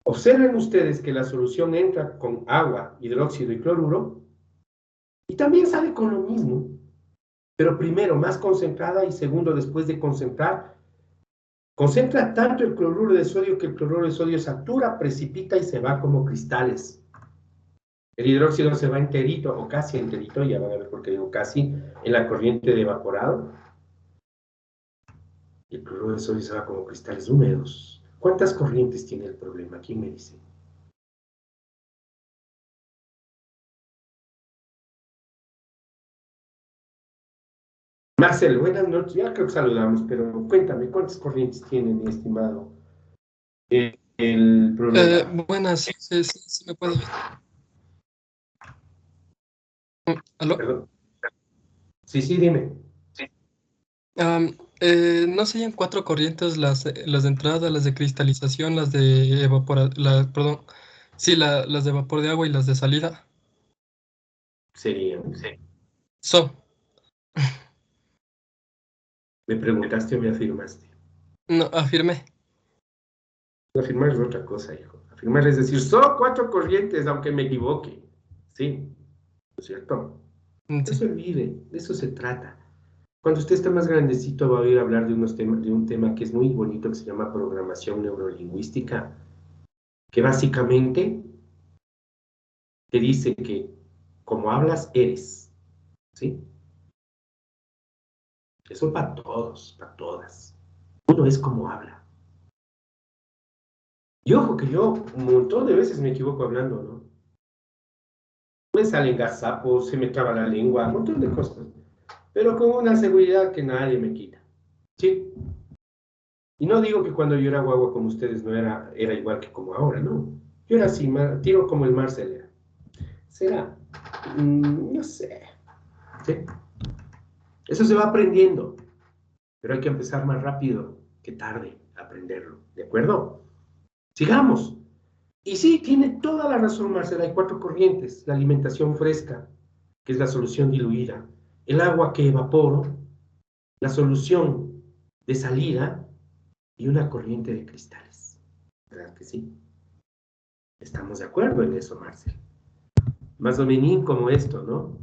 Observen ustedes que la solución entra con agua, hidróxido y cloruro, y también sale con lo mismo, pero primero más concentrada y segundo después de concentrar, concentra tanto el cloruro de sodio que el cloruro de sodio satura, precipita y se va como cristales. El hidróxido se va enterito o casi enterito, ya van a ver por qué digo casi, en la corriente de evaporado. Y el cloruro de sodio se va como cristales húmedos. ¿Cuántas corrientes tiene el problema? ¿Quién me dice? Marcel, buenas noches. Ya creo que saludamos, pero cuéntame, ¿cuántas corrientes tiene, mi estimado? El problema. Buenas, sí me puedo ver. ¿Aló? Perdón. Sí, dime. ¿No serían 4 corrientes las de entrada, las de cristalización, las de perdón, sí, las de vapor de agua y las de salida? Serían, sí. ¿Me preguntaste o me afirmaste? No, afirmé. Afirmar es otra cosa, hijo. Afirmar es decir, son 4 corrientes, aunque me equivoque. Sí, ¿no es cierto? No se olvide, de eso se trata. Cuando usted está más grandecito va a oír hablar de un tema que es muy bonito que se llama programación neurolingüística, que básicamente te dice que como hablas, eres. ¿Sí? Eso para todos, para todas. Uno es como habla. Y ojo que yo un montón de veces me equivoco hablando, ¿no? Me salen gazapos, se me traba la lengua, un montón de cosas. Pero con una seguridad que nadie me quita. ¿Sí? Y no digo que cuando yo era guagua como ustedes no era igual que como ahora, ¿no? Yo era así, tiro como el Marcel era. ¿Será? No sé. ¿Sí? Eso se va aprendiendo. Pero hay que empezar más rápido que tarde a aprenderlo. ¿De acuerdo? Sigamos. Y sí, tiene toda la razón, Marcela. Hay 4 corrientes. La alimentación fresca, que es la solución diluida. el agua que evaporo, la solución de salida y una corriente de cristales. ¿Verdad que sí? Estamos de acuerdo en eso, Marcel. Más o menos como esto, ¿no?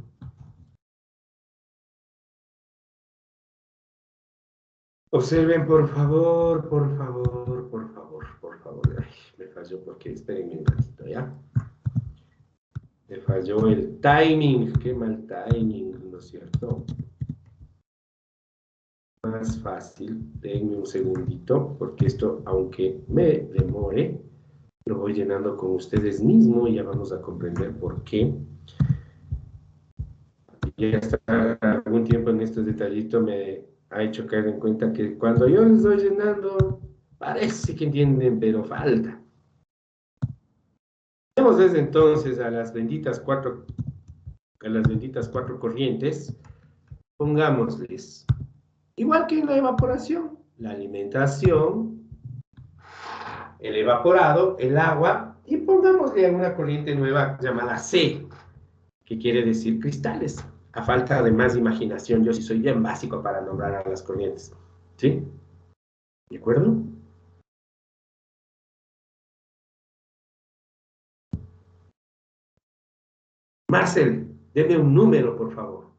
Observen, por favor, por favor, por favor, por favor. Ay, me falló porque, espérenme un ratito, ¿ya? Me falló el timing. Qué mal timing, ¿no es cierto? Más fácil, denme un segundito, porque esto, aunque me demore, lo voy llenando con ustedes mismos y ya vamos a comprender por qué. Y hasta algún tiempo en estos detallitos me ha hecho caer en cuenta que cuando yo les estoy llenando, parece que entienden, pero falta. Vamos desde entonces a las benditas cuatro corrientes. Pongámosles, igual que en la evaporación, la alimentación, el evaporado, el agua, y pongámosle a una corriente nueva llamada C, que quiere decir cristales. A falta de más imaginación, yo sí soy bien básico para nombrar a las corrientes. ¿Sí? ¿De acuerdo? Marcel, deme un número, por favor.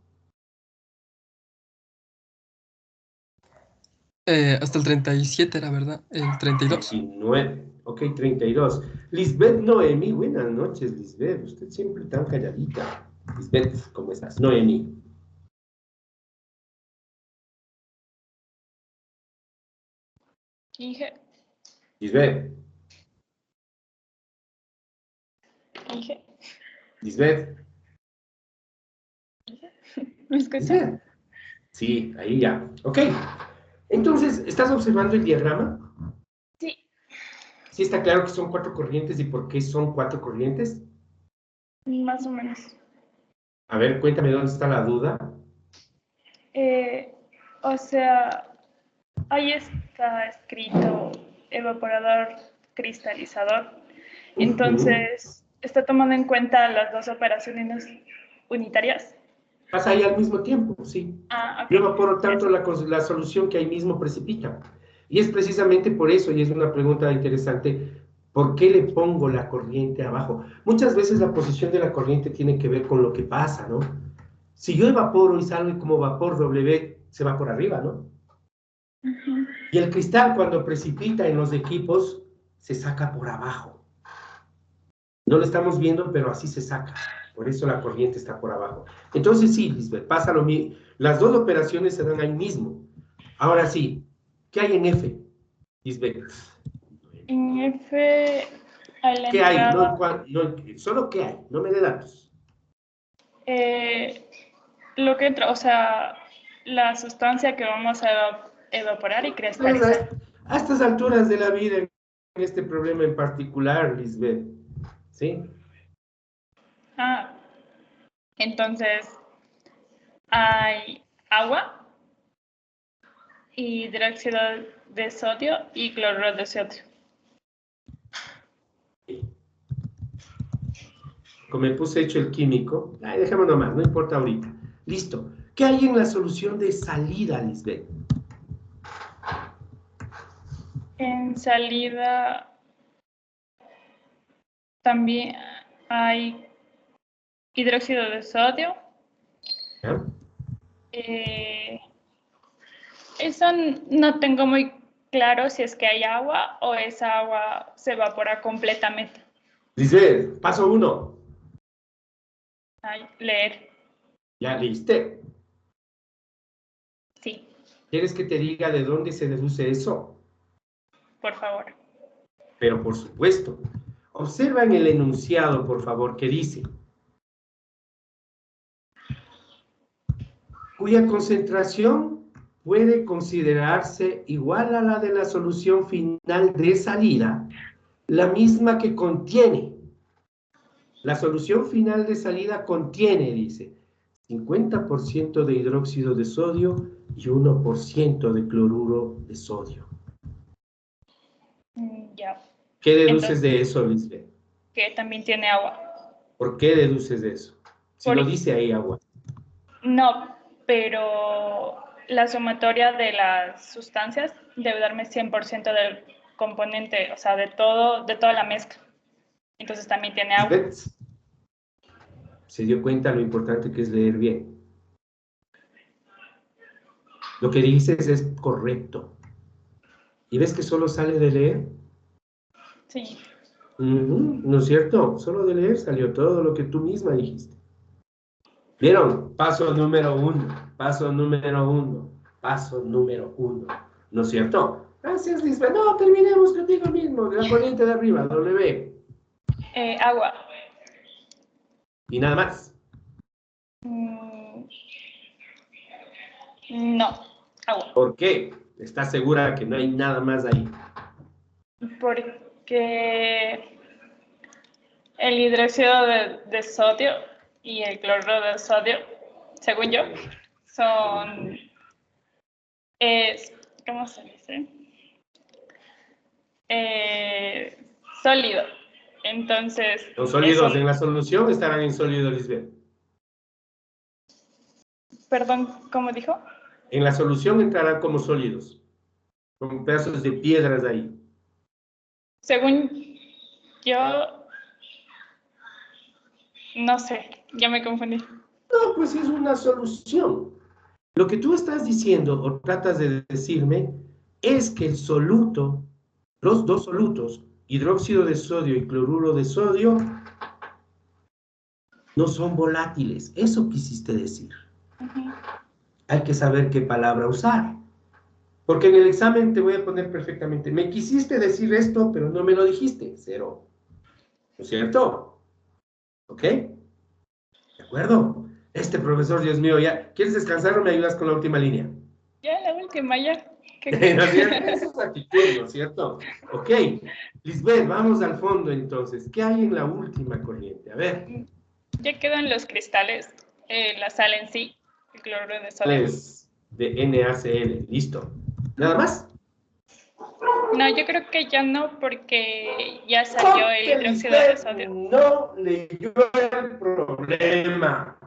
Hasta el 37 era, ¿verdad? El 32. 19. Ok, 32. Lisbeth Noemi, buenas noches, Lisbeth. Usted siempre tan calladita. Lisbeth, ¿cómo estás? Noemi. Inge. Lisbeth. Inge. Lisbeth. ¿Me escuchas? Sí, ahí ya. Ok. Entonces, ¿estás observando el diagrama? Sí. ¿Sí está claro que son 4 corrientes y por qué son 4 corrientes? Más o menos. A ver, cuéntame dónde está la duda. O sea, ahí está escrito evaporador, cristalizador. Entonces, ¿está tomando en cuenta las dos operaciones unitarias? Pasa ahí al mismo tiempo, sí. Ah, ok. Yo evaporo tanto la solución que ahí mismo precipita. Y es precisamente por eso, y es una pregunta interesante, ¿por qué le pongo la corriente abajo? Muchas veces la posición de la corriente tiene que ver con lo que pasa, ¿no? Si yo evaporo y salgo como vapor W, se va por arriba, ¿no? Y el cristal cuando precipita en los equipos, se saca por abajo. No lo estamos viendo, pero así se saca. Por eso la corriente está por abajo. Entonces sí, Lisbeth, pasa lo mismo. Las dos operaciones se dan ahí mismo. Ahora sí, ¿qué hay en F, Lisbeth? En F, a la ¿Qué hay? entrada, Solo qué hay, no me dé datos. lo que entra, o sea, la sustancia que vamos a evaporar y cristalizar. A estas alturas de la vida, en este problema en particular, Lisbeth, ¿sí? Ah, entonces, hay agua, hidróxido de sodio y cloruro de sodio. Como me puse hecho el químico, dejémoslo nomás, no importa ahorita. Listo. ¿Qué hay en la solución de salida, Lisbeth? En salida también hay hidróxido de sodio. ¿Ya? Eso no tengo muy claro si es que hay agua o esa agua se evapora completamente. Lisbeth, paso 1. Leer. ¿Ya leíste? Sí, ¿Quieres que te diga de dónde se deduce eso? por favor. Pero por supuesto. Observa en el enunciado, por favor, que dice: cuya concentración puede considerarse igual a la de la solución final de salida, la misma que contiene. La solución final de salida contiene, dice, 50% de hidróxido de sodio y 1% de cloruro de sodio. Ya. ¿Qué deduces de eso, Lisbeth? Que también tiene agua. ¿Por qué deduces de eso? Si lo dice ahí agua. No, pero la sumatoria de las sustancias debe darme 100% del componente, o sea, de toda la mezcla. Entonces también tiene agua. Se dio cuenta lo importante que es leer bien. Lo que dices es correcto. ¿Y ves que solo sale de leer? Sí. ¿No es cierto? Solo de leer salió todo lo que tú misma dijiste. ¿Vieron? Paso número 1, paso número 1, paso número 1. ¿No es cierto? Gracias, Lisbeth. No, terminemos contigo mismo. La corriente de arriba, W. Agua. ¿Y nada más? No, agua. ¿Por qué? ¿Estás segura que no hay nada más ahí? Porque el hidróxido de sodio y el cloruro de sodio, según yo, son, ¿cómo se dice? Sólido. Entonces, Los sólidos en la solución estarán en sólido, Lisbeth. Perdón, ¿cómo dijo? En la solución entrarán como sólidos, con pedazos de piedras ahí. Según yo, no sé, ya me confundí. No, pues es una solución. Lo que tú estás diciendo o tratas de decirme es que el soluto, los dos solutos, hidróxido de sodio y cloruro de sodio, no son volátiles. Eso quisiste decir. Hay que saber qué palabra usar. Porque en el examen te voy a poner perfectamente. Me quisiste decir esto, pero no me lo dijiste. 0. ¿No es cierto? ¿Ok? ¿De acuerdo? Este profesor, Dios mío, ya. ¿Quieres descansar o me ayudas con la última línea? Ya, la última, ya. ¿No es cierto? Esa es actitud, ¿no es cierto? Ok. Lisbeth, vamos al fondo entonces. ¿Qué hay en la última corriente? A ver. Ya quedan los cristales, la sal en sí, el cloruro de sodio. De NaCl. Listo. ¿Nada más? No, yo creo que ya no, porque ya salió el hidróxido de sodio. No leyó el problema.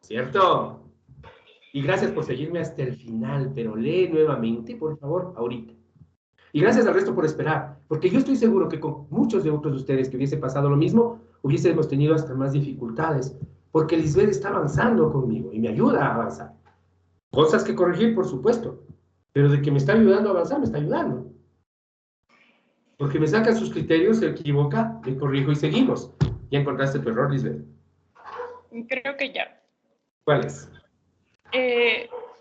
¿Cierto? Y gracias por seguirme hasta el final, pero lee nuevamente, por favor, ahorita. Y gracias al resto por esperar, porque yo estoy seguro que con muchos de otros de ustedes que hubiese pasado lo mismo, hubiésemos tenido hasta más dificultades, porque Lisbeth está avanzando conmigo y me ayuda a avanzar. Cosas que corregir, por supuesto, pero de que me está ayudando a avanzar, me está ayudando. Porque me saca sus criterios, se equivoca, me corrijo y seguimos. ¿Ya encontraste tu error, Lisbeth? Creo que ya. ¿Cuál es?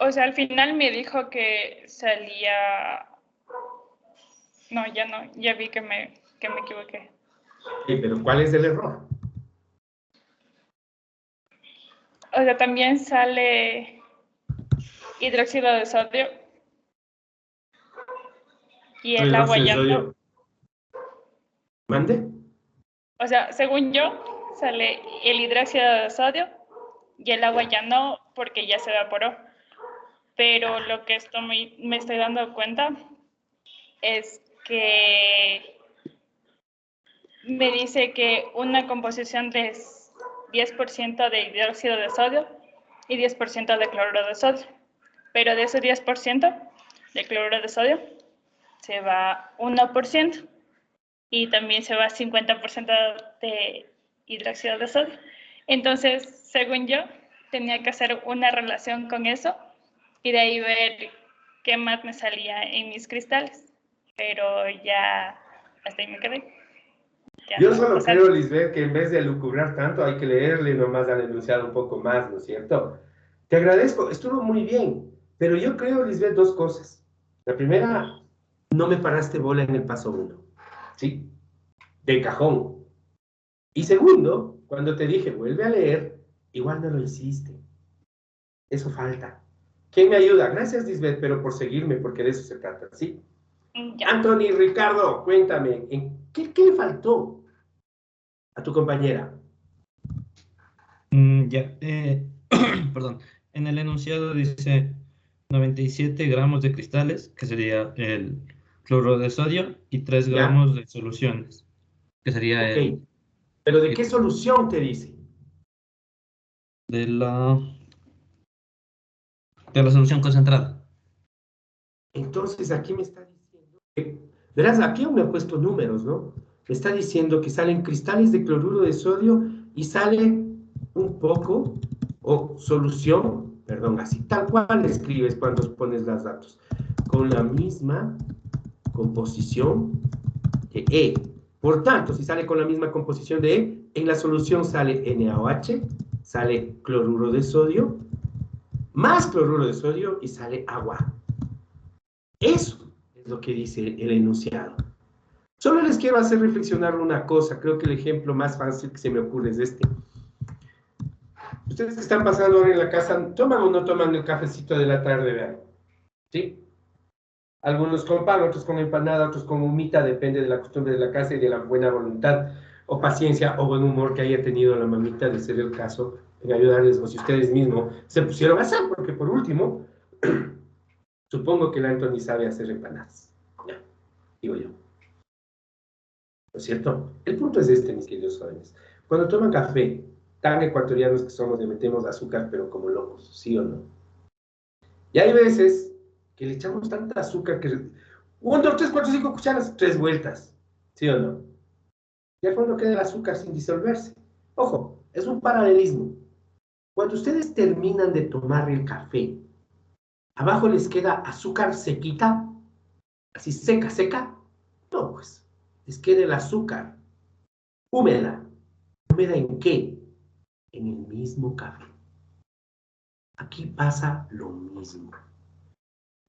O sea, al final me dijo que salía... No, ya no, ya vi que me equivoqué. Pero ¿cuál es el error? O sea, también sale hidróxido de sodio y el agua ya no. ¿Mande? O sea, según yo, sale el hidróxido de sodio y el agua ya no, porque ya se evaporó. Pero lo que me estoy dando cuenta es que me dice que una composición de 10% de hidróxido de sodio y 10% de cloruro de sodio. Pero de ese 10% de cloruro de sodio se va 1% y también se va 50% de hidróxido de sodio. Entonces, según yo, tenía que hacer una relación con eso y de ahí ver qué más me salía en mis cristales. Pero ya hasta ahí me quedé. Ya Yo no, solo o sea, creo, Lisbeth, que en vez de lucubrar tanto, hay que leerle nomás al enunciado un poco más, ¿no es cierto? Te agradezco, estuvo muy bien, pero yo creo, Lisbeth, dos cosas. La primera, no me paraste bola en el paso 1, ¿sí? De cajón. Y segundo, cuando te dije, vuelve a leer, igual no lo hiciste. Eso falta. ¿Quién me ayuda? Gracias, Lisbeth, pero por seguirme, porque de eso se trata, ¿sí? ya. Anthony, Ricardo, cuéntame, ¿qué le faltó a tu compañera? Ya, perdón. En el enunciado dice 97 gramos de cristales, que sería el cloruro de sodio, y 3 gramos de soluciones, que sería Ok, pero ¿de qué solución te dice? de la... de la solución concentrada. Entonces aquí me está diciendo que, verás, aquí aún me he puesto números, ¿no? Me está diciendo que salen cristales de cloruro de sodio y sale un poco, o solución, perdón, así tal cual escribes cuando pones los datos, con la misma composición que E. Por tanto, si sale con la misma composición de E, en la solución sale NaOH, sale cloruro de sodio, más cloruro de sodio y sale agua. Eso es lo que dice el enunciado. Solo les quiero hacer reflexionar una cosa. Creo que el ejemplo más fácil que se me ocurre es este. Ustedes que están pasando ahora en la casa, ¿toman o no toman el cafecito de la tarde, vean? ¿Sí? Algunos con pan, otros con empanada, otros con humita, depende de la costumbre de la casa y de la buena voluntad o paciencia o buen humor que haya tenido la mamita, de ser el caso, en ayudarles, o si ustedes mismos se pusieron a hacer, porque por último, supongo que el Anthony sabe hacer empanadas. Ya, digo yo. ¿No es cierto? El punto es este, mis queridos jóvenes. Cuando toman café, tan ecuatorianos que somos, le metemos azúcar, pero como locos, ¿sí o no? Y hay veces que le echamos tanta azúcar que 1, 2, 3, 4, 5 cucharas, 3 vueltas, ¿sí o no? Y al fondo queda el azúcar sin disolverse. Ojo, es un paralelismo. Cuando ustedes terminan de tomar el café, abajo les queda azúcar sequita, así seca, seca. No, pues, les queda el azúcar húmeda. ¿Húmeda en qué? En el mismo café. Aquí pasa lo mismo.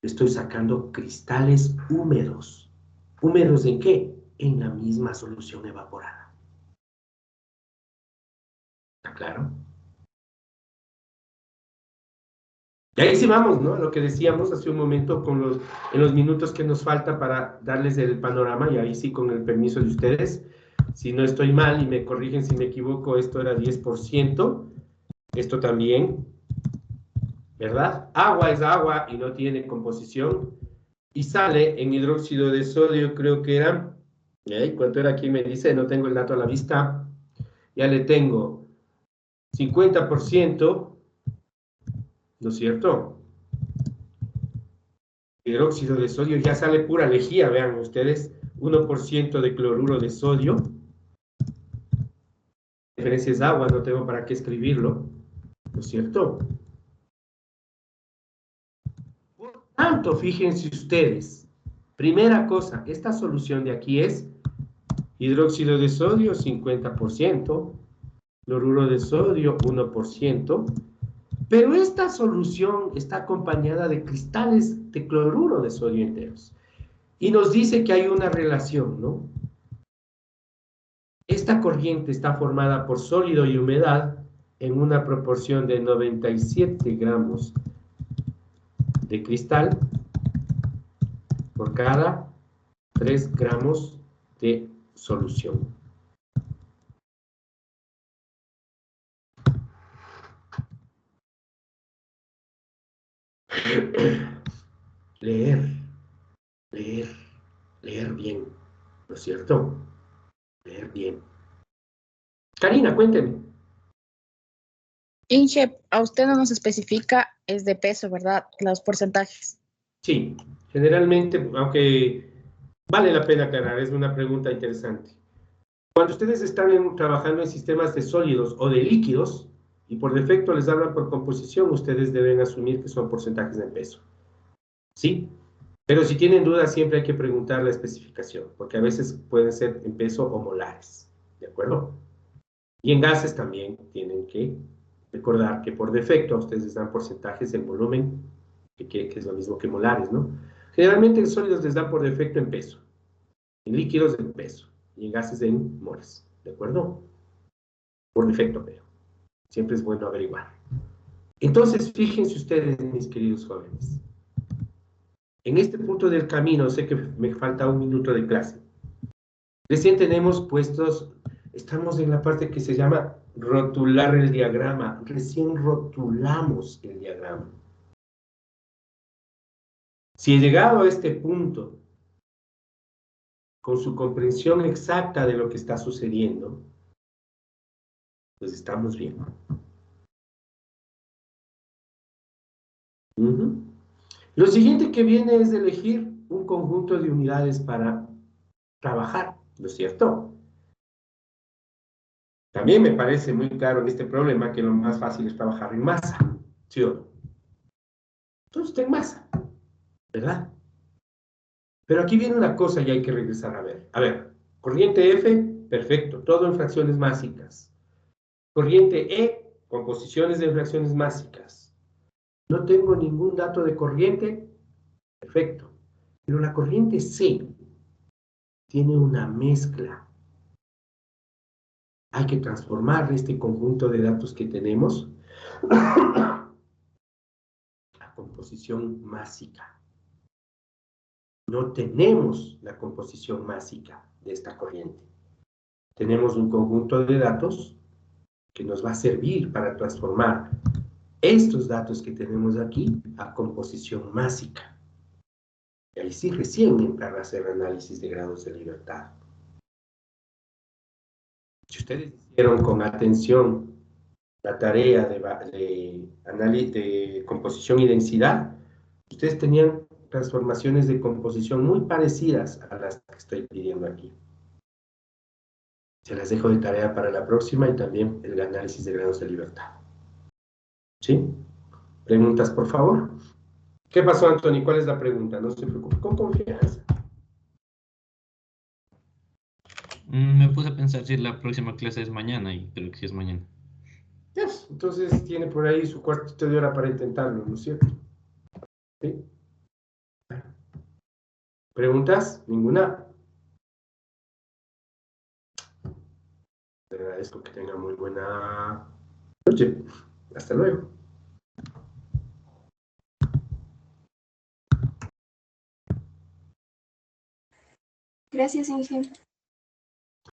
Estoy sacando cristales húmedos. ¿Húmedos en qué? En la misma solución evaporada. ¿Está claro? Y ahí sí vamos, ¿no? Lo que decíamos hace un momento en los minutos que nos falta para darles el panorama, y ahí sí con el permiso de ustedes, si no estoy mal y me corrigen si me equivoco, esto era 10%, esto también, ¿verdad? Agua es agua y no tiene composición, y sale en hidróxido de sodio, creo que era, ¿cuánto era? Aquí me dice, no tengo el dato a la vista, ya le tengo 50%, ¿no es cierto? Hidróxido de sodio, ya sale pura lejía, vean ustedes, 1% de cloruro de sodio, la diferencia es agua, no tengo para qué escribirlo, ¿no es cierto? Por tanto, fíjense ustedes, primera cosa, esta solución de aquí es hidróxido de sodio, 50%, cloruro de sodio, 1%, pero esta solución está acompañada de cristales de cloruro de sodio enteros. Y nos dice que hay una relación, ¿no? Esta corriente está formada por sólido y humedad en una proporción de 97 gramos de cristal por cada 3 gramos de solución. Leer bien, ¿no es cierto? Leer bien. Karina, cuénteme. Inge, a usted no nos especifica, es de peso, ¿verdad? Los porcentajes. Sí, generalmente, aunque vale la pena aclarar, es una pregunta interesante. Cuando ustedes están trabajando en sistemas de sólidos o de líquidos, y por defecto les hablan por composición, ustedes deben asumir que son porcentajes de peso. ¿Sí? Pero si tienen dudas, siempre hay que preguntar la especificación, porque a veces pueden ser en peso o molares, ¿de acuerdo? Y en gases también tienen que recordar que por defecto a ustedes les dan porcentajes en volumen, que es lo mismo que molares, ¿no? Generalmente en sólidos les dan por defecto en peso, en líquidos en peso, y en gases en moles, ¿de acuerdo? Por defecto, pero siempre es bueno averiguar. Entonces, fíjense ustedes, mis queridos jóvenes, en este punto del camino, sé que me falta un minuto de clase. Recién tenemos puestos, estamos en la parte que se llama rotular el diagrama. Recién rotulamos el diagrama. Si he llegado a este punto, con su comprensión exacta de lo que está sucediendo, pues estamos bien. Ujú. Lo siguiente que viene es elegir un conjunto de unidades para trabajar, ¿no es cierto? También me parece muy claro en este problema que lo más fácil es trabajar en masa, ¿sí o no? Entonces está en masa, ¿verdad? Pero aquí viene una cosa y hay que regresar a ver. A ver, corriente F, perfecto, todo en fracciones másicas. Corriente E, composiciones de fracciones másicas. No tengo ningún dato de corriente, perfecto. Pero la corriente C tiene una mezcla. Hay que transformar este conjunto de datos que tenemos a composición másica. No tenemos la composición másica de esta corriente. Tenemos un conjunto de datos que nos va a servir para transformar estos datos que tenemos aquí a composición másica. Y ahí sí recién entrar a hacer análisis de grados de libertad. Si ustedes hicieron con atención la tarea de composición y densidad, ustedes tenían transformaciones de composición muy parecidas a las que estoy pidiendo aquí. Se las dejo de tarea para la próxima y también el análisis de grados de libertad. ¿Sí? ¿Preguntas, por favor? ¿Qué pasó, Anthony? ¿Cuál es la pregunta? No se preocupe, con confianza. Me puse a pensar si la próxima clase es mañana y creo que sí es mañana. Yes. Entonces tiene por ahí su cuartito de hora para intentarlo, ¿no es cierto? ¿Sí? ¿Preguntas? ¿Ninguna? Te agradezco que tenga muy buena noche. Hasta luego. Gracias, Inge.